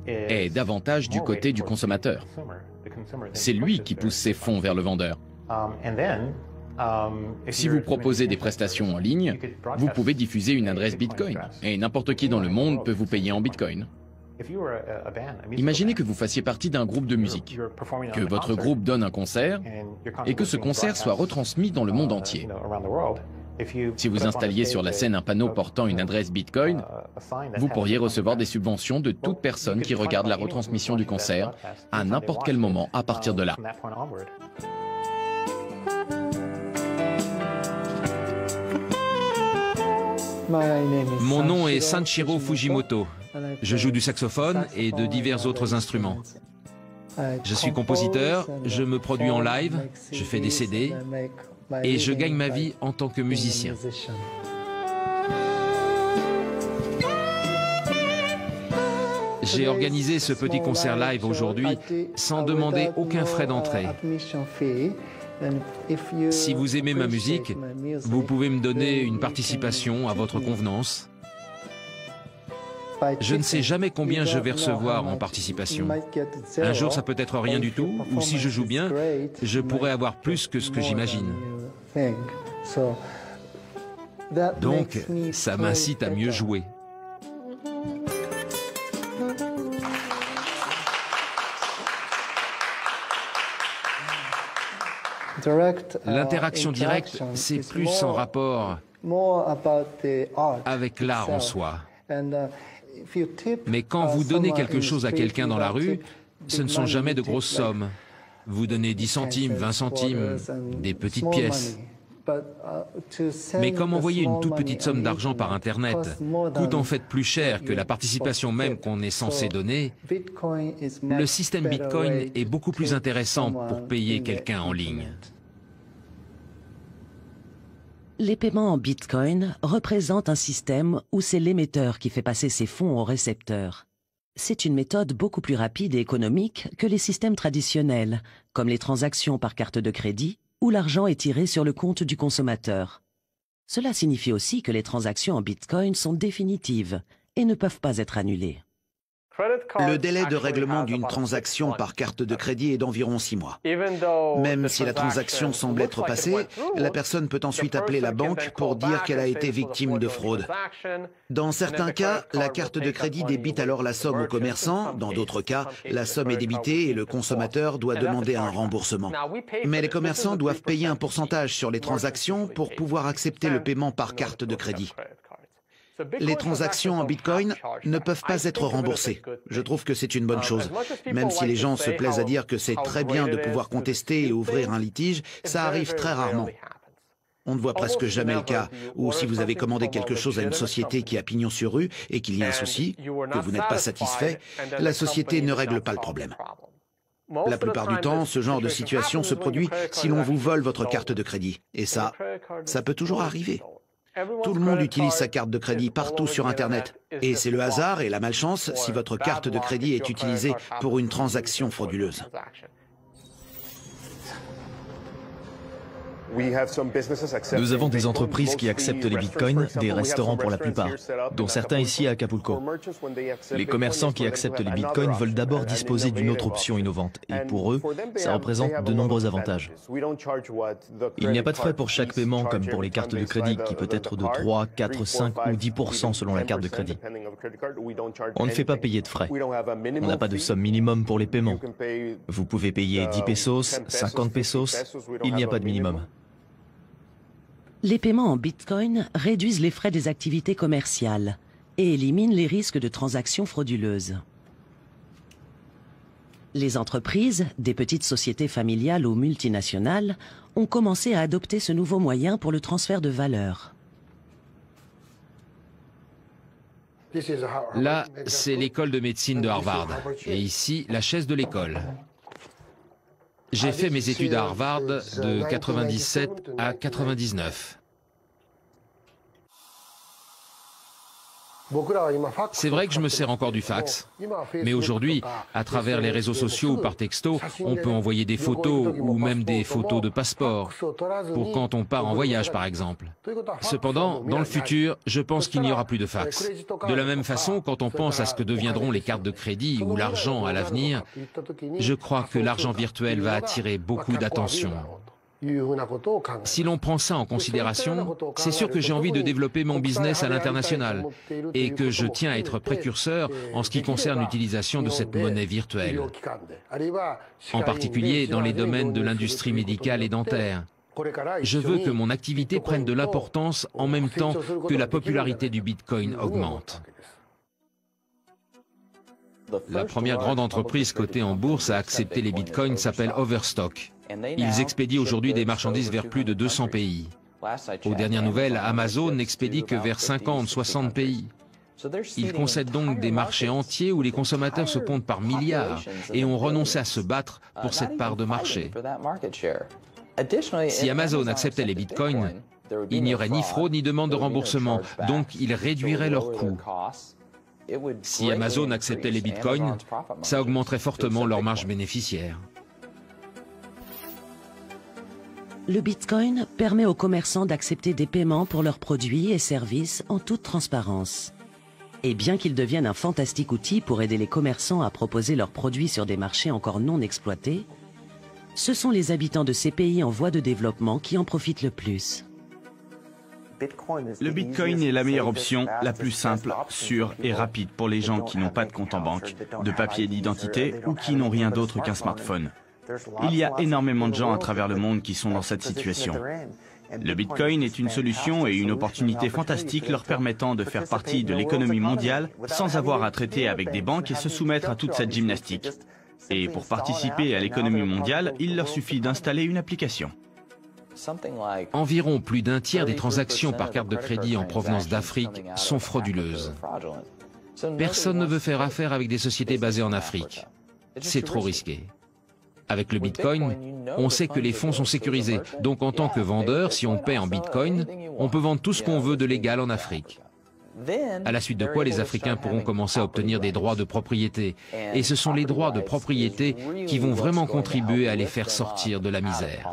est davantage du côté du consommateur. C'est lui qui pousse ses fonds vers le vendeur. Si vous proposez des prestations en ligne, vous pouvez diffuser une adresse Bitcoin et n'importe qui dans le monde peut vous payer en Bitcoin. Imaginez que vous fassiez partie d'un groupe de musique, que votre groupe donne un concert et que ce concert soit retransmis dans le monde entier. Si vous installiez sur la scène un panneau portant une adresse Bitcoin, vous pourriez recevoir des subventions de toute personne qui regarde la retransmission du concert à n'importe quel moment à partir de là.
Mon nom est Sanshiro Fujimoto. Je joue du saxophone et de divers autres instruments. Je suis compositeur, je me produis en live, je fais des CD et je gagne ma vie en tant que musicien. J'ai organisé ce petit concert live aujourd'hui sans demander aucun frais d'entrée. Si vous aimez ma musique, vous pouvez me donner une participation à votre convenance. Je ne sais jamais combien je vais recevoir en participation. Un jour, ça peut être rien du tout, ou si je joue bien, je pourrais avoir plus que ce que j'imagine. Donc, ça m'incite à mieux jouer. L'interaction directe, c'est plus en rapport avec l'art en soi. Mais quand vous donnez quelque chose à quelqu'un dans la rue, ce ne sont jamais de grosses sommes. Vous donnez 10 centimes, 20 centimes, des petites pièces. Mais comme envoyer une toute petite somme d'argent par Internet coûte en fait plus cher que la participation même qu'on est censé donner, le système Bitcoin est beaucoup plus intéressant pour payer quelqu'un en ligne.
Les paiements en Bitcoin représentent un système où c'est l'émetteur qui fait passer ses fonds au récepteur. C'est une méthode beaucoup plus rapide et économique que les systèmes traditionnels, comme les transactions par carte de crédit, où l'argent est tiré sur le compte du consommateur. Cela signifie aussi que les transactions en Bitcoin sont définitives et ne peuvent pas être annulées.
Le délai de règlement d'une transaction par carte de crédit est d'environ 6 mois. Même si la transaction semble être passée, la personne peut ensuite appeler la banque pour dire qu'elle a été victime de fraude. Dans certains cas, la carte de crédit débite alors la somme au commerçant. Dans d'autres cas, la somme est débitée et le consommateur doit demander un remboursement. Mais les commerçants doivent payer un pourcentage sur les transactions pour pouvoir accepter le paiement par carte de crédit. Les transactions en Bitcoin ne peuvent pas être remboursées. Je trouve que c'est une bonne chose. Même si les gens se plaisent à dire que c'est très bien de pouvoir contester et ouvrir un litige, ça arrive très rarement. On ne voit presque jamais le cas où si vous avez commandé quelque chose à une société qui a pignon sur rue et qu'il y a un souci, que vous n'êtes pas satisfait, la société ne règle pas le problème. La plupart du temps, ce genre de situation se produit si l'on vous vole votre carte de crédit. Et ça peut toujours arriver. Tout le monde utilise sa carte de crédit partout sur Internet. Et c'est le hasard et la malchance si votre carte de crédit est utilisée pour une transaction frauduleuse.
Nous avons des entreprises qui acceptent les bitcoins, des restaurants pour la plupart, dont certains ici à Acapulco. Les commerçants qui acceptent les bitcoins veulent d'abord disposer d'une autre option innovante, et pour eux, ça représente de nombreux avantages. Il n'y a pas de frais pour chaque paiement comme pour les cartes de crédit, qui peut être de 3, 4, 5 ou 10% selon la carte de crédit. On ne fait pas payer de frais. On n'a pas de somme minimum pour les paiements. Vous pouvez payer 10 pesos, 50 pesos, il n'y a pas de minimum.
Les paiements en Bitcoin réduisent les frais des activités commerciales et éliminent les risques de transactions frauduleuses. Les entreprises, des petites sociétés familiales ou multinationales, ont commencé à adopter ce nouveau moyen pour le transfert de valeur.
Là, c'est l'école de médecine de Harvard. Et ici, la chaise de l'école. J'ai fait mes études à Harvard de 97 à 99. C'est vrai que je me sers encore du fax, mais aujourd'hui, à travers les réseaux sociaux ou par texto, on peut envoyer des photos ou même des photos de passeport, pour quand on part en voyage par exemple. Cependant, dans le futur, je pense qu'il n'y aura plus de fax. De la même façon, quand on pense à ce que deviendront les cartes de crédit ou l'argent à l'avenir, je crois que l'argent virtuel va attirer beaucoup d'attention. Si l'on prend ça en considération, c'est sûr que j'ai envie de développer mon business à l'international et que je tiens à être précurseur en ce qui concerne l'utilisation de cette monnaie virtuelle, en particulier dans les domaines de l'industrie médicale et dentaire. Je veux que mon activité prenne de l'importance en même temps que la popularité du Bitcoin augmente. La première grande entreprise cotée en bourse à accepter les bitcoins s'appelle Overstock. Ils expédient aujourd'hui des marchandises vers plus de 200 pays. Aux dernières nouvelles, Amazon n'expédie que vers 50-60 pays. Ils concèdent donc des marchés entiers où les consommateurs se comptent par milliards et ont renoncé à se battre pour cette part de marché. Si Amazon acceptait les bitcoins, il n'y aurait ni fraude ni demande de remboursement, donc ils réduiraient leurs coûts. Si Amazon acceptait les bitcoins, ça augmenterait fortement leur marge bénéficiaire.
Le Bitcoin permet aux commerçants d'accepter des paiements pour leurs produits et services en toute transparence. Et bien qu'il devienne un fantastique outil pour aider les commerçants à proposer leurs produits sur des marchés encore non exploités, ce sont les habitants de ces pays en voie de développement qui en profitent le plus.
Le Bitcoin est la meilleure option, la plus simple, sûre et rapide pour les gens qui n'ont pas de compte en banque, de papier d'identité ou qui n'ont rien d'autre qu'un smartphone. Il y a énormément de gens à travers le monde qui sont dans cette situation. Le Bitcoin est une solution et une opportunité fantastique leur permettant de faire partie de l'économie mondiale sans avoir à traiter avec des banques et se soumettre à toute cette gymnastique. Et pour participer à l'économie mondiale, il leur suffit d'installer une application.
Environ plus d'un tiers des transactions par carte de crédit en provenance d'Afrique sont frauduleuses. Personne ne veut faire affaire avec des sociétés basées en Afrique. C'est trop risqué. Avec le Bitcoin, on sait que les fonds sont sécurisés. Donc en tant que vendeur, si on paie en Bitcoin, on peut vendre tout ce qu'on veut de légal en Afrique. À la suite de quoi les Africains pourront commencer à obtenir des droits de propriété. Et ce sont les droits de propriété qui vont vraiment contribuer à les faire sortir de la misère.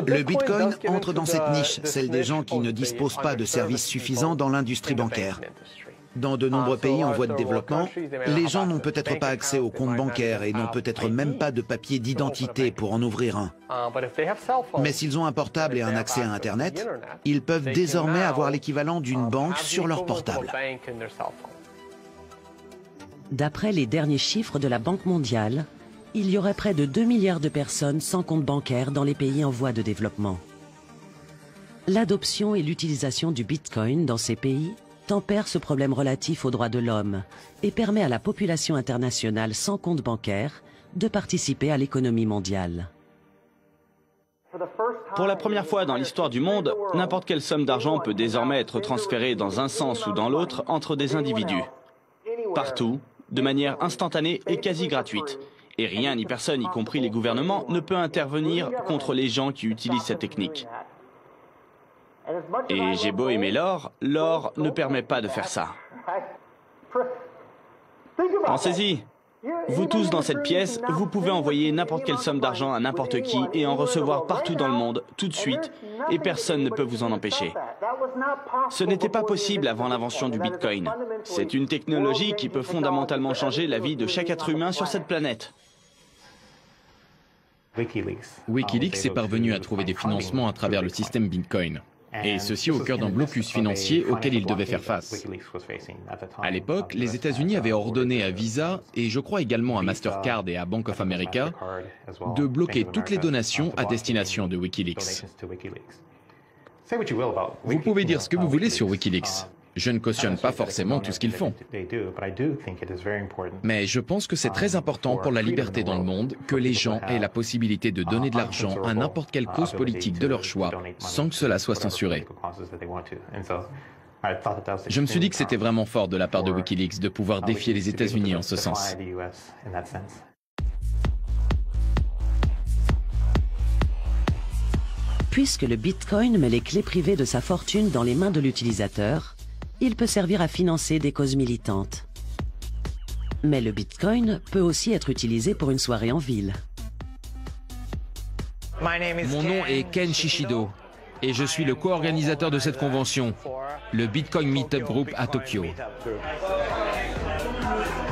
Le Bitcoin entre dans cette niche, celle des gens qui ne disposent pas de services suffisants dans l'industrie bancaire. Dans de nombreux pays en voie de développement, les gens n'ont peut-être pas accès au compte bancaire et n'ont peut-être même pas de papier d'identité pour en ouvrir un. Mais s'ils ont un portable et un accès à Internet, ils peuvent désormais avoir l'équivalent d'une banque sur leur portable.
D'après les derniers chiffres de la Banque mondiale, il y aurait près de 2 milliards de personnes sans compte bancaire dans les pays en voie de développement. L'adoption et l'utilisation du Bitcoin dans ces pays tempère ce problème relatif aux droits de l'homme et permet à la population internationale sans compte bancaire de participer à l'économie mondiale.
Pour la première fois dans l'histoire du monde, n'importe quelle somme d'argent peut désormais être transférée dans un sens ou dans l'autre entre des individus. Partout, de manière instantanée et quasi gratuite. Et rien ni personne, y compris les gouvernements, ne peut intervenir contre les gens qui utilisent cette technique. Et j'ai beau aimer l'or, l'or ne permet pas de faire ça. Pensez-y. Vous tous dans cette pièce, vous pouvez envoyer n'importe quelle somme d'argent à n'importe qui et en recevoir partout dans le monde, tout de suite, et personne ne peut vous en empêcher. Ce n'était pas possible avant l'invention du Bitcoin. C'est une technologie qui peut fondamentalement changer la vie de chaque être humain sur cette planète.
Wikileaks est parvenu à trouver des financements à travers le système Bitcoin. Et ceci au cœur d'un blocus financier auquel il devait faire face. À l'époque, les États-Unis avaient ordonné à Visa, et je crois également à Mastercard et à Bank of America, de bloquer toutes les donations à destination de Wikileaks. Vous pouvez dire ce que vous voulez sur Wikileaks, Je ne cautionne pas forcément tout ce qu'ils font. Mais je pense que c'est très important pour la liberté dans le monde que les gens aient la possibilité de donner de l'argent à n'importe quelle cause politique de leur choix sans que cela soit censuré. Je me suis dit que c'était vraiment fort de la part de Wikileaks de pouvoir défier les États-Unis en ce sens.
Puisque le Bitcoin met les clés privées de sa fortune dans les mains de l'utilisateur, il peut servir à financer des causes militantes. Mais le Bitcoin peut aussi être utilisé pour une soirée en ville.
Mon nom est Ken Shishido et je suis le co-organisateur de cette convention, le Bitcoin Meetup Group à Tokyo.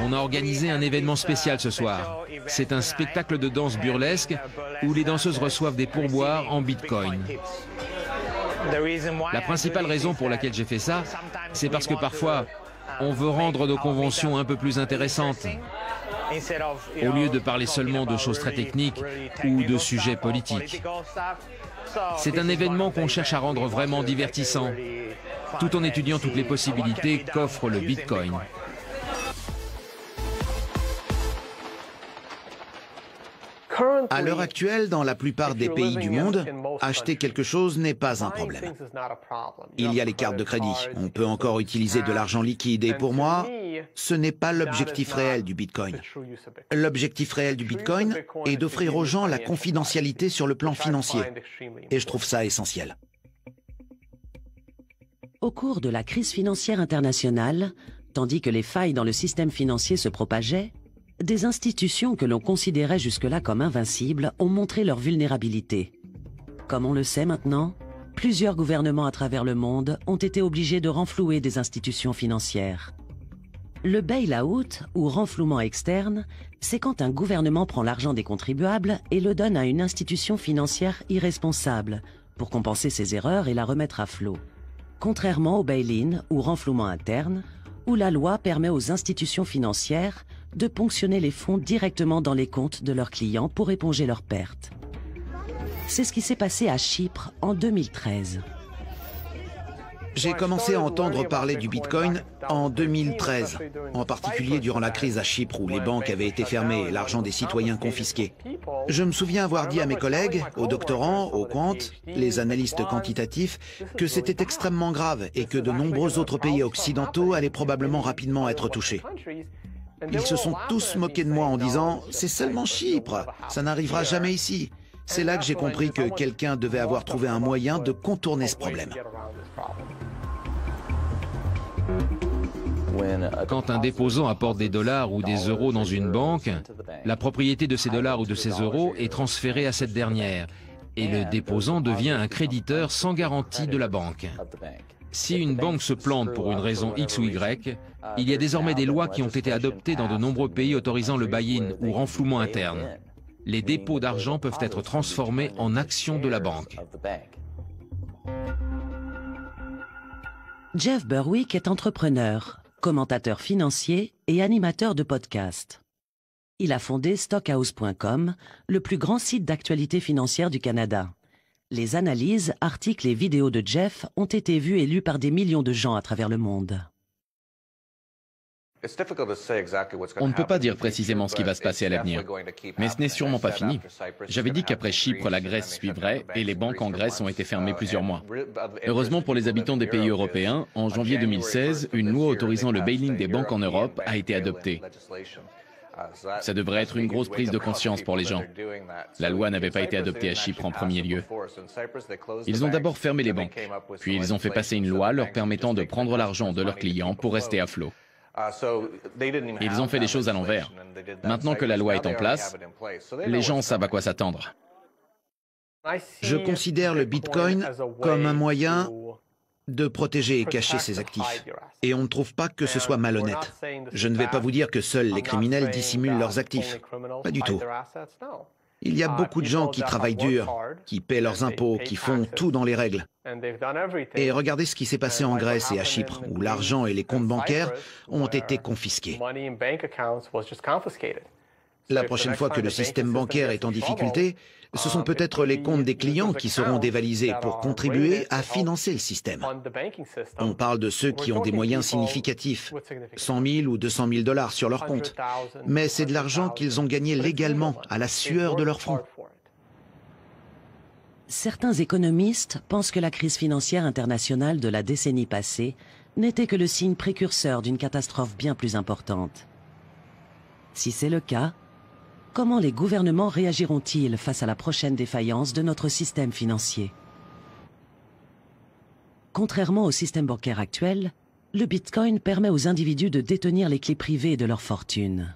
On a organisé un événement spécial ce soir. C'est un spectacle de danse burlesque où les danseuses reçoivent des pourboires en Bitcoin. La principale raison pour laquelle j'ai fait ça, c'est parce que parfois, on veut rendre nos conventions un peu plus intéressantes. Au lieu de parler seulement de choses très techniques ou de sujets politiques. C'est un événement qu'on cherche à rendre vraiment divertissant, tout en étudiant toutes les possibilités qu'offre le Bitcoin.
À l'heure actuelle, dans la plupart des pays du monde, acheter quelque chose n'est pas un problème. Il y a les cartes de crédit. On peut encore utiliser de l'argent liquide. Et pour moi, ce n'est pas l'objectif réel du Bitcoin. L'objectif réel du Bitcoin est d'offrir aux gens la confidentialité sur le plan financier. Et je trouve ça essentiel.
Au cours de la crise financière internationale, tandis que les failles dans le système financier se propageaient, des institutions que l'on considérait jusque-là comme invincibles ont montré leur vulnérabilité. Comme on le sait maintenant, plusieurs gouvernements à travers le monde ont été obligés de renflouer des institutions financières. Le bail-out, ou renflouement externe, c'est quand un gouvernement prend l'argent des contribuables et le donne à une institution financière irresponsable pour compenser ses erreurs et la remettre à flot. Contrairement au bail-in, ou renflouement interne, où la loi permet aux institutions financières de ponctionner les fonds directement dans les comptes de leurs clients pour éponger leurs pertes. C'est ce qui s'est passé à Chypre en 2013.
J'ai commencé à entendre parler du Bitcoin en 2013, en particulier durant la crise à Chypre où les banques avaient été fermées et l'argent des citoyens confisqué. Je me souviens avoir dit à mes collègues, aux doctorants, aux quants, les analystes quantitatifs, que c'était extrêmement grave et que de nombreux autres pays occidentaux allaient probablement rapidement être touchés. Ils se sont tous moqués de moi en disant « C'est seulement Chypre, ça n'arrivera jamais ici ». C'est là que j'ai compris que quelqu'un devait avoir trouvé un moyen de contourner ce problème.
Quand un déposant apporte des dollars ou des euros dans une banque, la propriété de ces dollars ou de ces euros est transférée à cette dernière et le déposant devient un créditeur sans garantie de la banque. Si une banque se plante pour une raison X ou Y, il y a désormais des lois qui ont été adoptées dans de nombreux pays autorisant le buy-in ou renflouement interne. Les dépôts d'argent peuvent être transformés en actions de la banque.
Jeff Berwick est entrepreneur, commentateur financier et animateur de podcast. Il a fondé Stockhouse.com, le plus grand site d'actualité financière du Canada. Les analyses, articles et vidéos de Jeff ont été vus et lus par des millions de gens à travers le monde.
On ne peut pas dire précisément ce qui va se passer à l'avenir, mais ce n'est sûrement pas fini. J'avais dit qu'après Chypre, la Grèce suivrait et les banques en Grèce ont été fermées plusieurs mois. Heureusement pour les habitants des pays européens, en janvier 2016, une loi autorisant le bail-in des banques en Europe a été adoptée. Ça devrait être une grosse prise de conscience pour les gens. La loi n'avait pas été adoptée à Chypre en premier lieu. Ils ont d'abord fermé les banques, puis ils ont fait passer une loi leur permettant de prendre l'argent de leurs clients pour rester à flot. Ils ont fait les choses à l'envers. Maintenant que la loi est en place, les gens savent à quoi s'attendre.
Je considère le Bitcoin comme un moyen de protéger et cacher ses actifs. Et on ne trouve pas que ce soit malhonnête. Je ne vais pas vous dire que seuls les criminels dissimulent leurs actifs. Pas du tout. Il y a beaucoup de gens qui travaillent dur, qui paient leurs impôts, qui font tout dans les règles. Et regardez ce qui s'est passé en Grèce et à Chypre, où l'argent et les comptes bancaires ont été confisqués. La prochaine fois que le système bancaire est en difficulté, ce sont peut-être les comptes des clients qui seront dévalisés pour contribuer à financer le système. On parle de ceux qui ont des moyens significatifs, 100 000 ou 200 000 $ sur leur compte. Mais c'est de l'argent qu'ils ont gagné légalement à la sueur de leur front.
Certains économistes pensent que la crise financière internationale de la décennie passée n'était que le signe précurseur d'une catastrophe bien plus importante. Si c'est le cas, comment les gouvernements réagiront-ils face à la prochaine défaillance de notre système financier? Contrairement au système bancaire actuel, le Bitcoin permet aux individus de détenir les clés privées de leur fortune.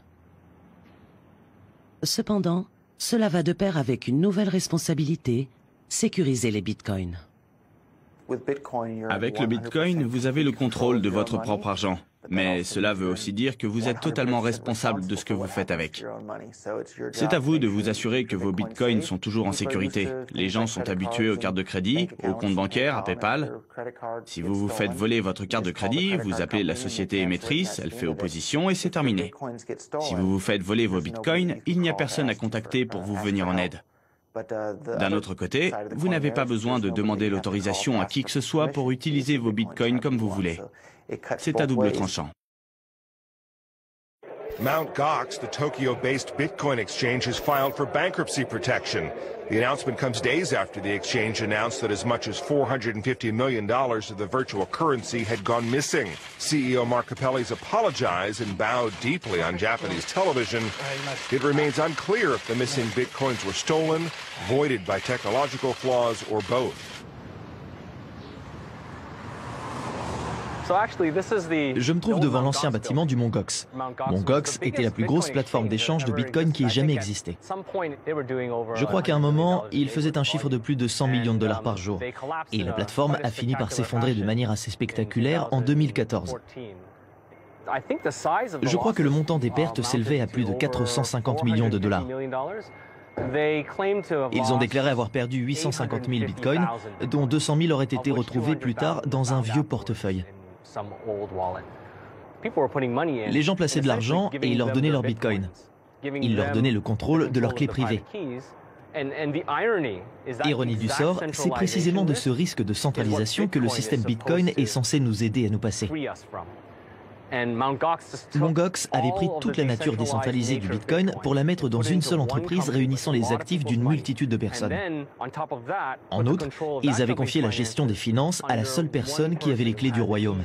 Cependant, cela va de pair avec une nouvelle responsabilité: sécuriser les bitcoins.
Avec le Bitcoin, vous avez le contrôle de votre propre argent. Mais cela veut aussi dire que vous êtes totalement responsable de ce que vous faites avec. C'est à vous de vous assurer que vos bitcoins sont toujours en sécurité. Les gens sont habitués aux cartes de crédit, aux comptes bancaires, à PayPal. Si vous vous faites voler votre carte de crédit, vous appelez la société émettrice, elle fait opposition et c'est terminé. Si vous vous faites voler vos bitcoins, il n'y a personne à contacter pour vous venir en aide. D'un autre côté, vous n'avez pas besoin de demander l'autorisation à qui que ce soit pour utiliser vos bitcoins comme vous voulez. C'est à double tranchant.
Mt. Gox, the Tokyo-based Bitcoin exchange, has filed for bankruptcy protection. The announcement comes days after the exchange announced that as much as $450 million of the virtual currency had gone missing. CEO Mark Capelli's apologized and bowed deeply on Japanese television. It remains unclear if the missing Bitcoins were stolen, voided by technological flaws, or both.
Je me trouve devant l'ancien bâtiment du Mont Gox. Mont Gox était la plus grosse plateforme d'échange de Bitcoin qui ait jamais existé. Je crois qu'à un moment, il faisait un chiffre de plus de 100 millions de dollars par jour. Et la plateforme a fini par s'effondrer de manière assez spectaculaire en 2014. Je crois que le montant des pertes s'élevait à plus de 450 millions de dollars. Ils ont déclaré avoir perdu 850 000 bitcoins, dont 200 000 auraient été retrouvés plus tard dans un vieux portefeuille. Les gens plaçaient de l'argent et ils leur donnaient leurs bitcoins. Ils leur donnaient le contrôle de leurs clés privées. Ironie du sort, c'est précisément de ce risque de centralisation que le système Bitcoin est censé nous aider à nous passer. Mt. Gox avait pris toute la nature décentralisée du Bitcoin pour la mettre dans une seule entreprise réunissant les actifs d'une multitude de personnes. En outre, ils avaient confié la gestion des finances à la seule personne qui avait les clés du royaume.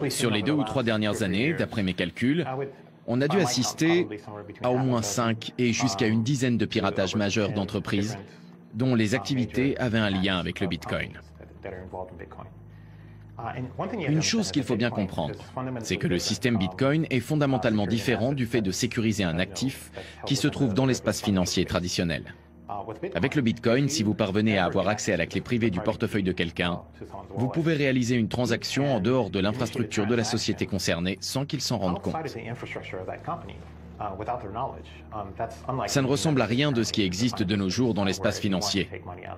Sur les 2 ou 3 dernières années, d'après mes calculs, on a dû assister à au moins 5 et jusqu'à une dizaine de piratages majeurs d'entreprises dont les activités avaient un lien avec le Bitcoin. Une chose qu'il faut bien comprendre, c'est que le système Bitcoin est fondamentalement différent du fait de sécuriser un actif qui se trouve dans l'espace financier traditionnel. Avec le Bitcoin, si vous parvenez à avoir accès à la clé privée du portefeuille de quelqu'un, vous pouvez réaliser une transaction en dehors de l'infrastructure de la société concernée sans qu'il s'en rende compte. Ça ne ressemble à rien de ce qui existe de nos jours dans l'espace financier,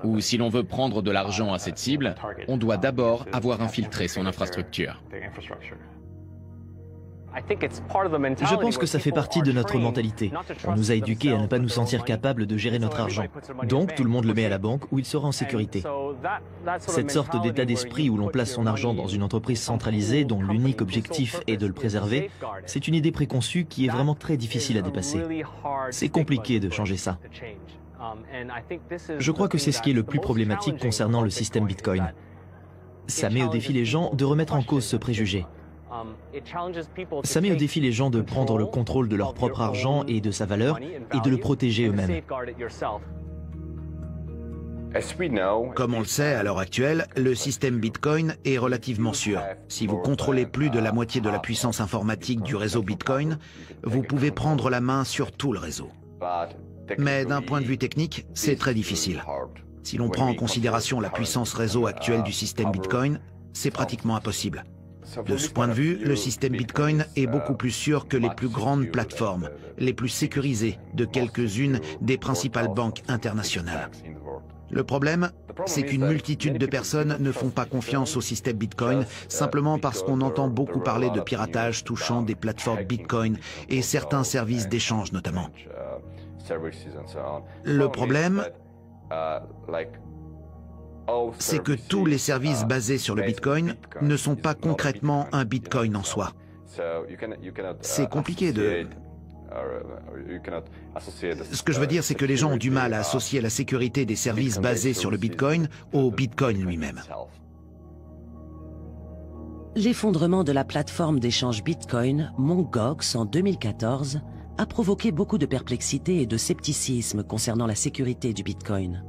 où si l'on veut prendre de l'argent à cette cible, on doit d'abord avoir infiltré son infrastructure.
Je pense que ça fait partie de notre mentalité. On nous a éduqués à ne pas nous sentir capables de gérer notre argent. Donc tout le monde le met à la banque où il sera en sécurité. Cette sorte d'état d'esprit où l'on place son argent dans une entreprise centralisée dont l'unique objectif est de le préserver, c'est une idée préconçue qui est vraiment très difficile à dépasser. C'est compliqué de changer ça. Je crois que c'est ce qui est le plus problématique concernant le système Bitcoin. Ça met au défi les gens de remettre en cause ce préjugé. Ça met au défi les gens de prendre le contrôle de leur propre argent et de sa valeur et de le protéger eux-mêmes.
Comme on le sait à l'heure actuelle, le système Bitcoin est relativement sûr. Si vous contrôlez plus de la moitié de la puissance informatique du réseau Bitcoin, vous pouvez prendre la main sur tout le réseau. Mais d'un point de vue technique, c'est très difficile. Si l'on prend en considération la puissance réseau actuelle du système Bitcoin, c'est pratiquement impossible. De ce point de vue, le système Bitcoin est beaucoup plus sûr que les plus grandes plateformes, les plus sécurisées de quelques-unes des principales banques internationales. Le problème, c'est qu'une multitude de personnes ne font pas confiance au système Bitcoin simplement parce qu'on entend beaucoup parler de piratage touchant des plateformes Bitcoin et certains services d'échange notamment. Le problème, c'est que tous les services basés sur le Bitcoin ne sont pas concrètement un Bitcoin en soi. C'est compliqué de... Ce que je veux dire, c'est que les gens ont du mal à associer la sécurité des services basés sur le Bitcoin au Bitcoin lui-même.
L'effondrement de la plateforme d'échange Bitcoin, Mt. Gox, en 2014, a provoqué beaucoup de perplexité et de scepticisme concernant la sécurité du Bitcoin.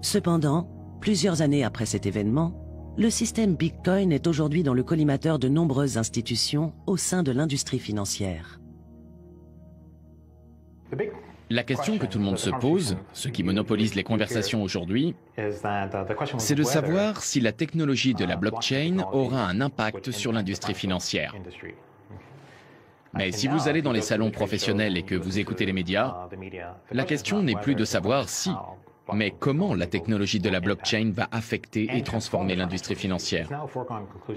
Cependant, plusieurs années après cet événement, le système Bitcoin est aujourd'hui dans le collimateur de nombreuses institutions au sein de l'industrie financière.
La question que tout le monde se pose, ce qui monopolise les conversations aujourd'hui, c'est de savoir si la technologie de la blockchain aura un impact sur l'industrie financière. Mais si vous allez dans les salons professionnels et que vous écoutez les médias, la question n'est plus de savoir si, mais comment la technologie de la blockchain va affecter et transformer l'industrie financière.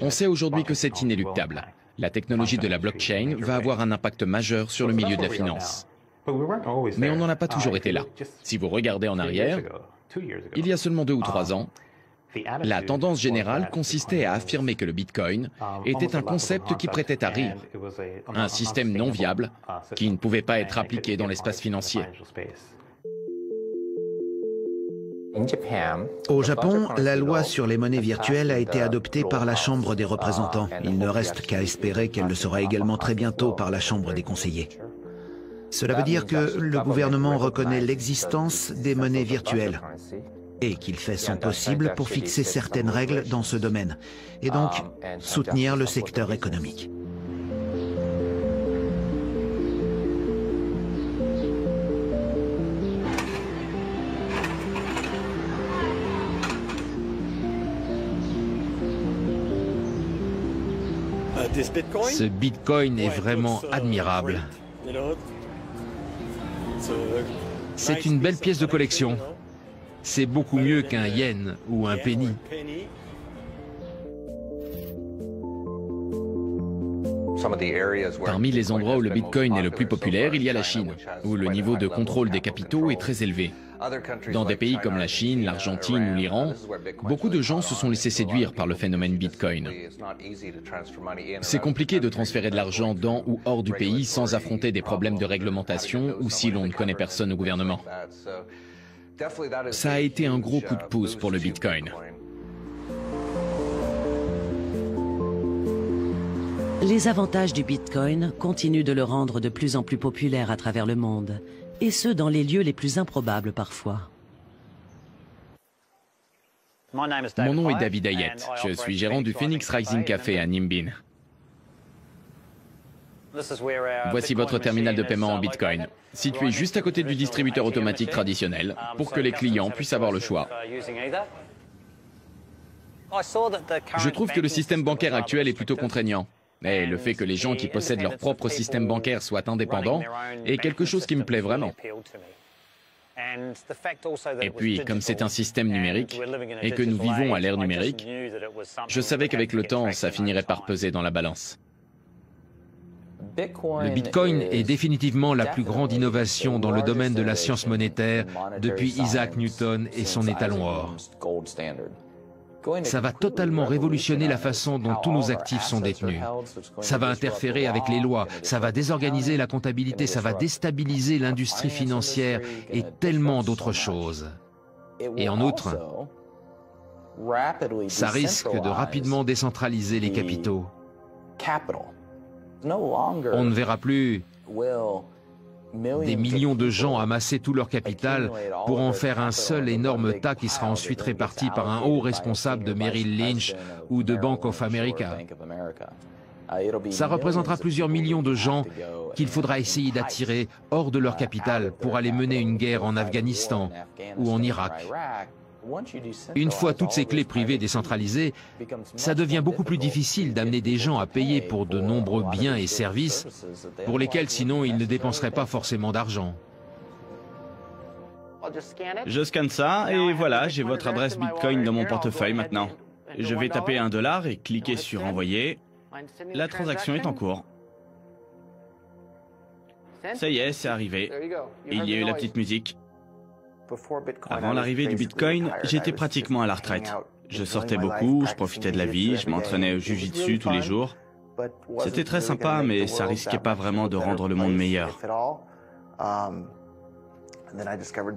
On sait aujourd'hui que c'est inéluctable. La technologie de la blockchain va avoir un impact majeur sur le milieu de la finance. Mais on n'en a pas toujours été là. Si vous regardez en arrière, il y a seulement 2 ou 3 ans, la tendance générale consistait à affirmer que le Bitcoin était un concept qui prêtait à rire, un système non viable qui ne pouvait pas être appliqué dans l'espace financier.
Au Japon, la loi sur les monnaies virtuelles a été adoptée par la Chambre des représentants. Il ne reste qu'à espérer qu'elle le sera également très bientôt par la Chambre des conseillers. Cela veut dire que le gouvernement reconnaît l'existence des monnaies virtuelles et qu'il fait son possible pour fixer certaines règles dans ce domaine et donc soutenir le secteur économique.
Ce Bitcoin est vraiment admirable. C'est une belle pièce de collection. C'est beaucoup mieux qu'un yen ou un penny.
Parmi les endroits où le Bitcoin est le plus populaire, il y a la Chine, où le niveau de contrôle des capitaux est très élevé. Dans des pays comme la Chine, l'Argentine ou l'Iran, beaucoup de gens se sont laissés séduire par le phénomène Bitcoin. C'est compliqué de transférer de l'argent dans ou hors du pays sans affronter des problèmes de réglementation ou si l'on ne connaît personne au gouvernement. Ça a été un gros coup de pouce pour le Bitcoin.
Les avantages du Bitcoin continuent de le rendre de plus en plus populaire à travers le monde, et ce dans les lieux les plus improbables parfois.
Mon nom est David Hayet. Je suis gérant du Phoenix Rising Café à Ninh Binh. Voici votre terminal de paiement en Bitcoin, situé juste à côté du distributeur automatique traditionnel, pour que les clients puissent avoir le choix. Je trouve que le système bancaire actuel est plutôt contraignant. Et le fait que les gens qui possèdent leur propre système bancaire soient indépendants est quelque chose qui me plaît vraiment. Et puis, comme c'est un système numérique et que nous vivons à l'ère numérique, je savais qu'avec le temps, ça finirait par peser dans la balance.
Le Bitcoin est définitivement la plus grande innovation dans le domaine de la science monétaire depuis Isaac Newton et son étalon or. Ça va totalement révolutionner la façon dont tous nos actifs sont détenus. Ça va interférer avec les lois, ça va désorganiser la comptabilité, ça va déstabiliser l'industrie financière et tellement d'autres choses. Et en outre, ça risque de rapidement décentraliser les capitaux. On ne verra plus des millions de gens amasser tout leur capital pour en faire un seul énorme tas qui sera ensuite réparti par un haut responsable de Merrill Lynch ou de Bank of America. Ça représentera plusieurs millions de gens qu'il faudra essayer d'attirer hors de leur capital pour aller mener une guerre en Afghanistan ou en Irak. Une fois toutes ces clés privées décentralisées, ça devient beaucoup plus difficile d'amener des gens à payer pour de nombreux biens et services pour lesquels sinon ils ne dépenseraient pas forcément d'argent.
Je scanne ça et voilà, j'ai votre adresse Bitcoin dans mon portefeuille maintenant. Je vais taper $1 et cliquer sur envoyer. La transaction est en cours. Ça y est, c'est arrivé. Il y a eu la petite musique. Avant l'arrivée du Bitcoin, j'étais pratiquement à la retraite. Je sortais beaucoup, je profitais de la vie, je m'entraînais au jiu-jitsu tous les jours. C'était très sympa, mais ça risquait pas vraiment de rendre le monde meilleur.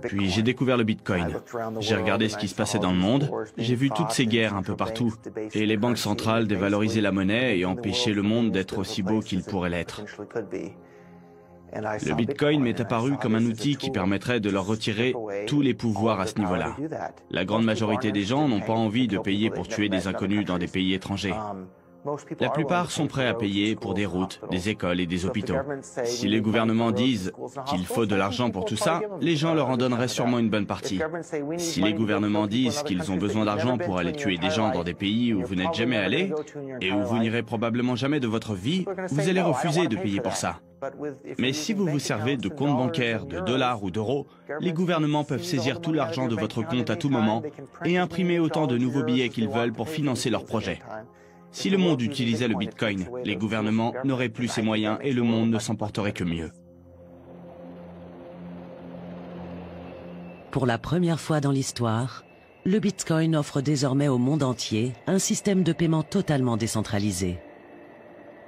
Puis j'ai découvert le Bitcoin. J'ai regardé ce qui se passait dans le monde. J'ai vu toutes ces guerres un peu partout. Et les banques centrales dévalorisaient la monnaie et empêchaient le monde d'être aussi beau qu'il pourrait l'être. Le Bitcoin m'est apparu comme un outil qui permettrait de leur retirer tous les pouvoirs à ce niveau-là. La grande majorité des gens n'ont pas envie de payer pour tuer des inconnus dans des pays étrangers. La plupart sont prêts à payer pour des routes, des écoles et des hôpitaux. Si les gouvernements disent qu'il faut de l'argent pour tout ça, les gens leur en donneraient sûrement une bonne partie. Si les gouvernements disent qu'ils ont besoin d'argent pour aller tuer des gens dans des pays où vous n'êtes jamais allé, et où vous n'irez probablement jamais de votre vie, vous allez refuser de payer pour ça. Mais si vous vous servez de comptes bancaires, de dollars ou d'euros, les gouvernements peuvent saisir tout l'argent de votre compte à tout moment et imprimer autant de nouveaux billets qu'ils veulent pour financer leurs projets. Si le monde utilisait le Bitcoin, les gouvernements n'auraient plus ces moyens et le monde ne s'en porterait que mieux.
Pour la première fois dans l'histoire, le Bitcoin offre désormais au monde entier un système de paiement totalement décentralisé.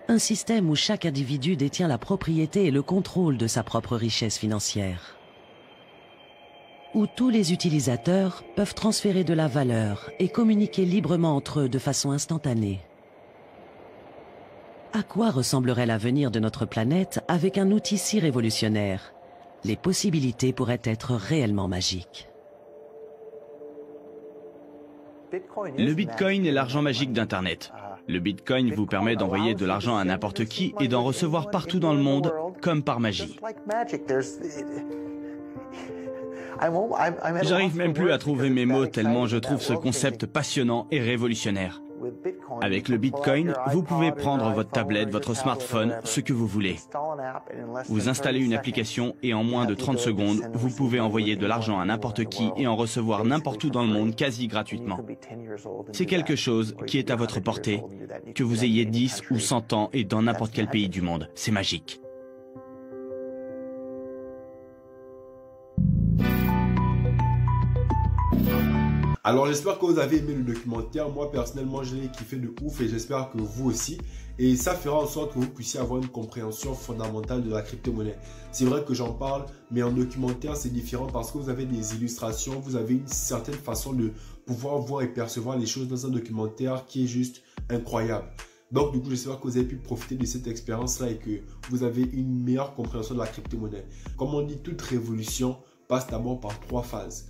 Un système où chaque individu détient la propriété et le contrôle de sa propre richesse financière. Où tous les utilisateurs peuvent transférer de la valeur et communiquer librement entre eux de façon instantanée. À quoi ressemblerait l'avenir de notre planète avec un outil si révolutionnaire? Les possibilités pourraient être réellement magiques.
Le Bitcoin est l'argent magique d'Internet. Le Bitcoin vous permet d'envoyer de l'argent à n'importe qui et d'en recevoir partout dans le monde, comme par magie. J'arrive même plus à trouver mes mots tellement je trouve ce concept passionnant et révolutionnaire. Avec le Bitcoin, vous pouvez prendre votre tablette, votre smartphone, ce que vous voulez. Vous installez une application et en moins de 30 secondes, vous pouvez envoyer de l'argent à n'importe qui et en recevoir n'importe où dans le monde quasi gratuitement. C'est quelque chose qui est à votre portée, que vous ayez 10 ou 100 ans et dans n'importe quel pays du monde. C'est magique.
Alors j'espère que vous avez aimé le documentaire. Moi personnellement je l'ai kiffé de ouf et j'espère que vous aussi. Et ça fera en sorte que vous puissiez avoir une compréhension fondamentale de la crypto-monnaie. C'est vrai que j'en parle, mais en documentaire c'est différent parce que vous avez des illustrations, vous avez une certaine façon de pouvoir voir et percevoir les choses dans un documentaire qui est juste incroyable. Donc du coup j'espère que vous avez pu profiter de cette expérience-là et que vous avez une meilleure compréhension de la crypto-monnaie. Comme on dit, toute révolution passe d'abord par 3 phases.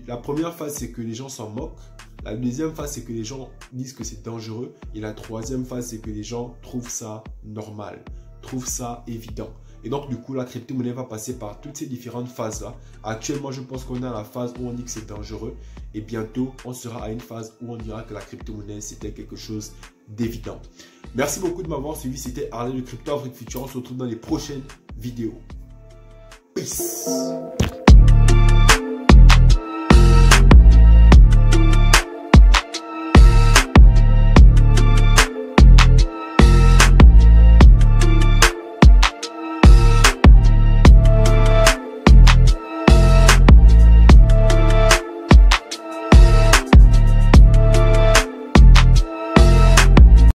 La première phase, c'est que les gens s'en moquent. La deuxième phase, c'est que les gens disent que c'est dangereux. Et la troisième phase, c'est que les gens trouvent ça normal, trouvent ça évident. Et donc, du coup, la crypto-monnaie va passer par toutes ces différentes phases-là. Actuellement, je pense qu'on est à la phase où on dit que c'est dangereux. Et bientôt, on sera à une phase où on dira que la crypto-monnaie, c'était quelque chose d'évident. Merci beaucoup de m'avoir suivi. C'était Harley de Crypto Afrique Future. On se retrouve dans les prochaines vidéos. Peace.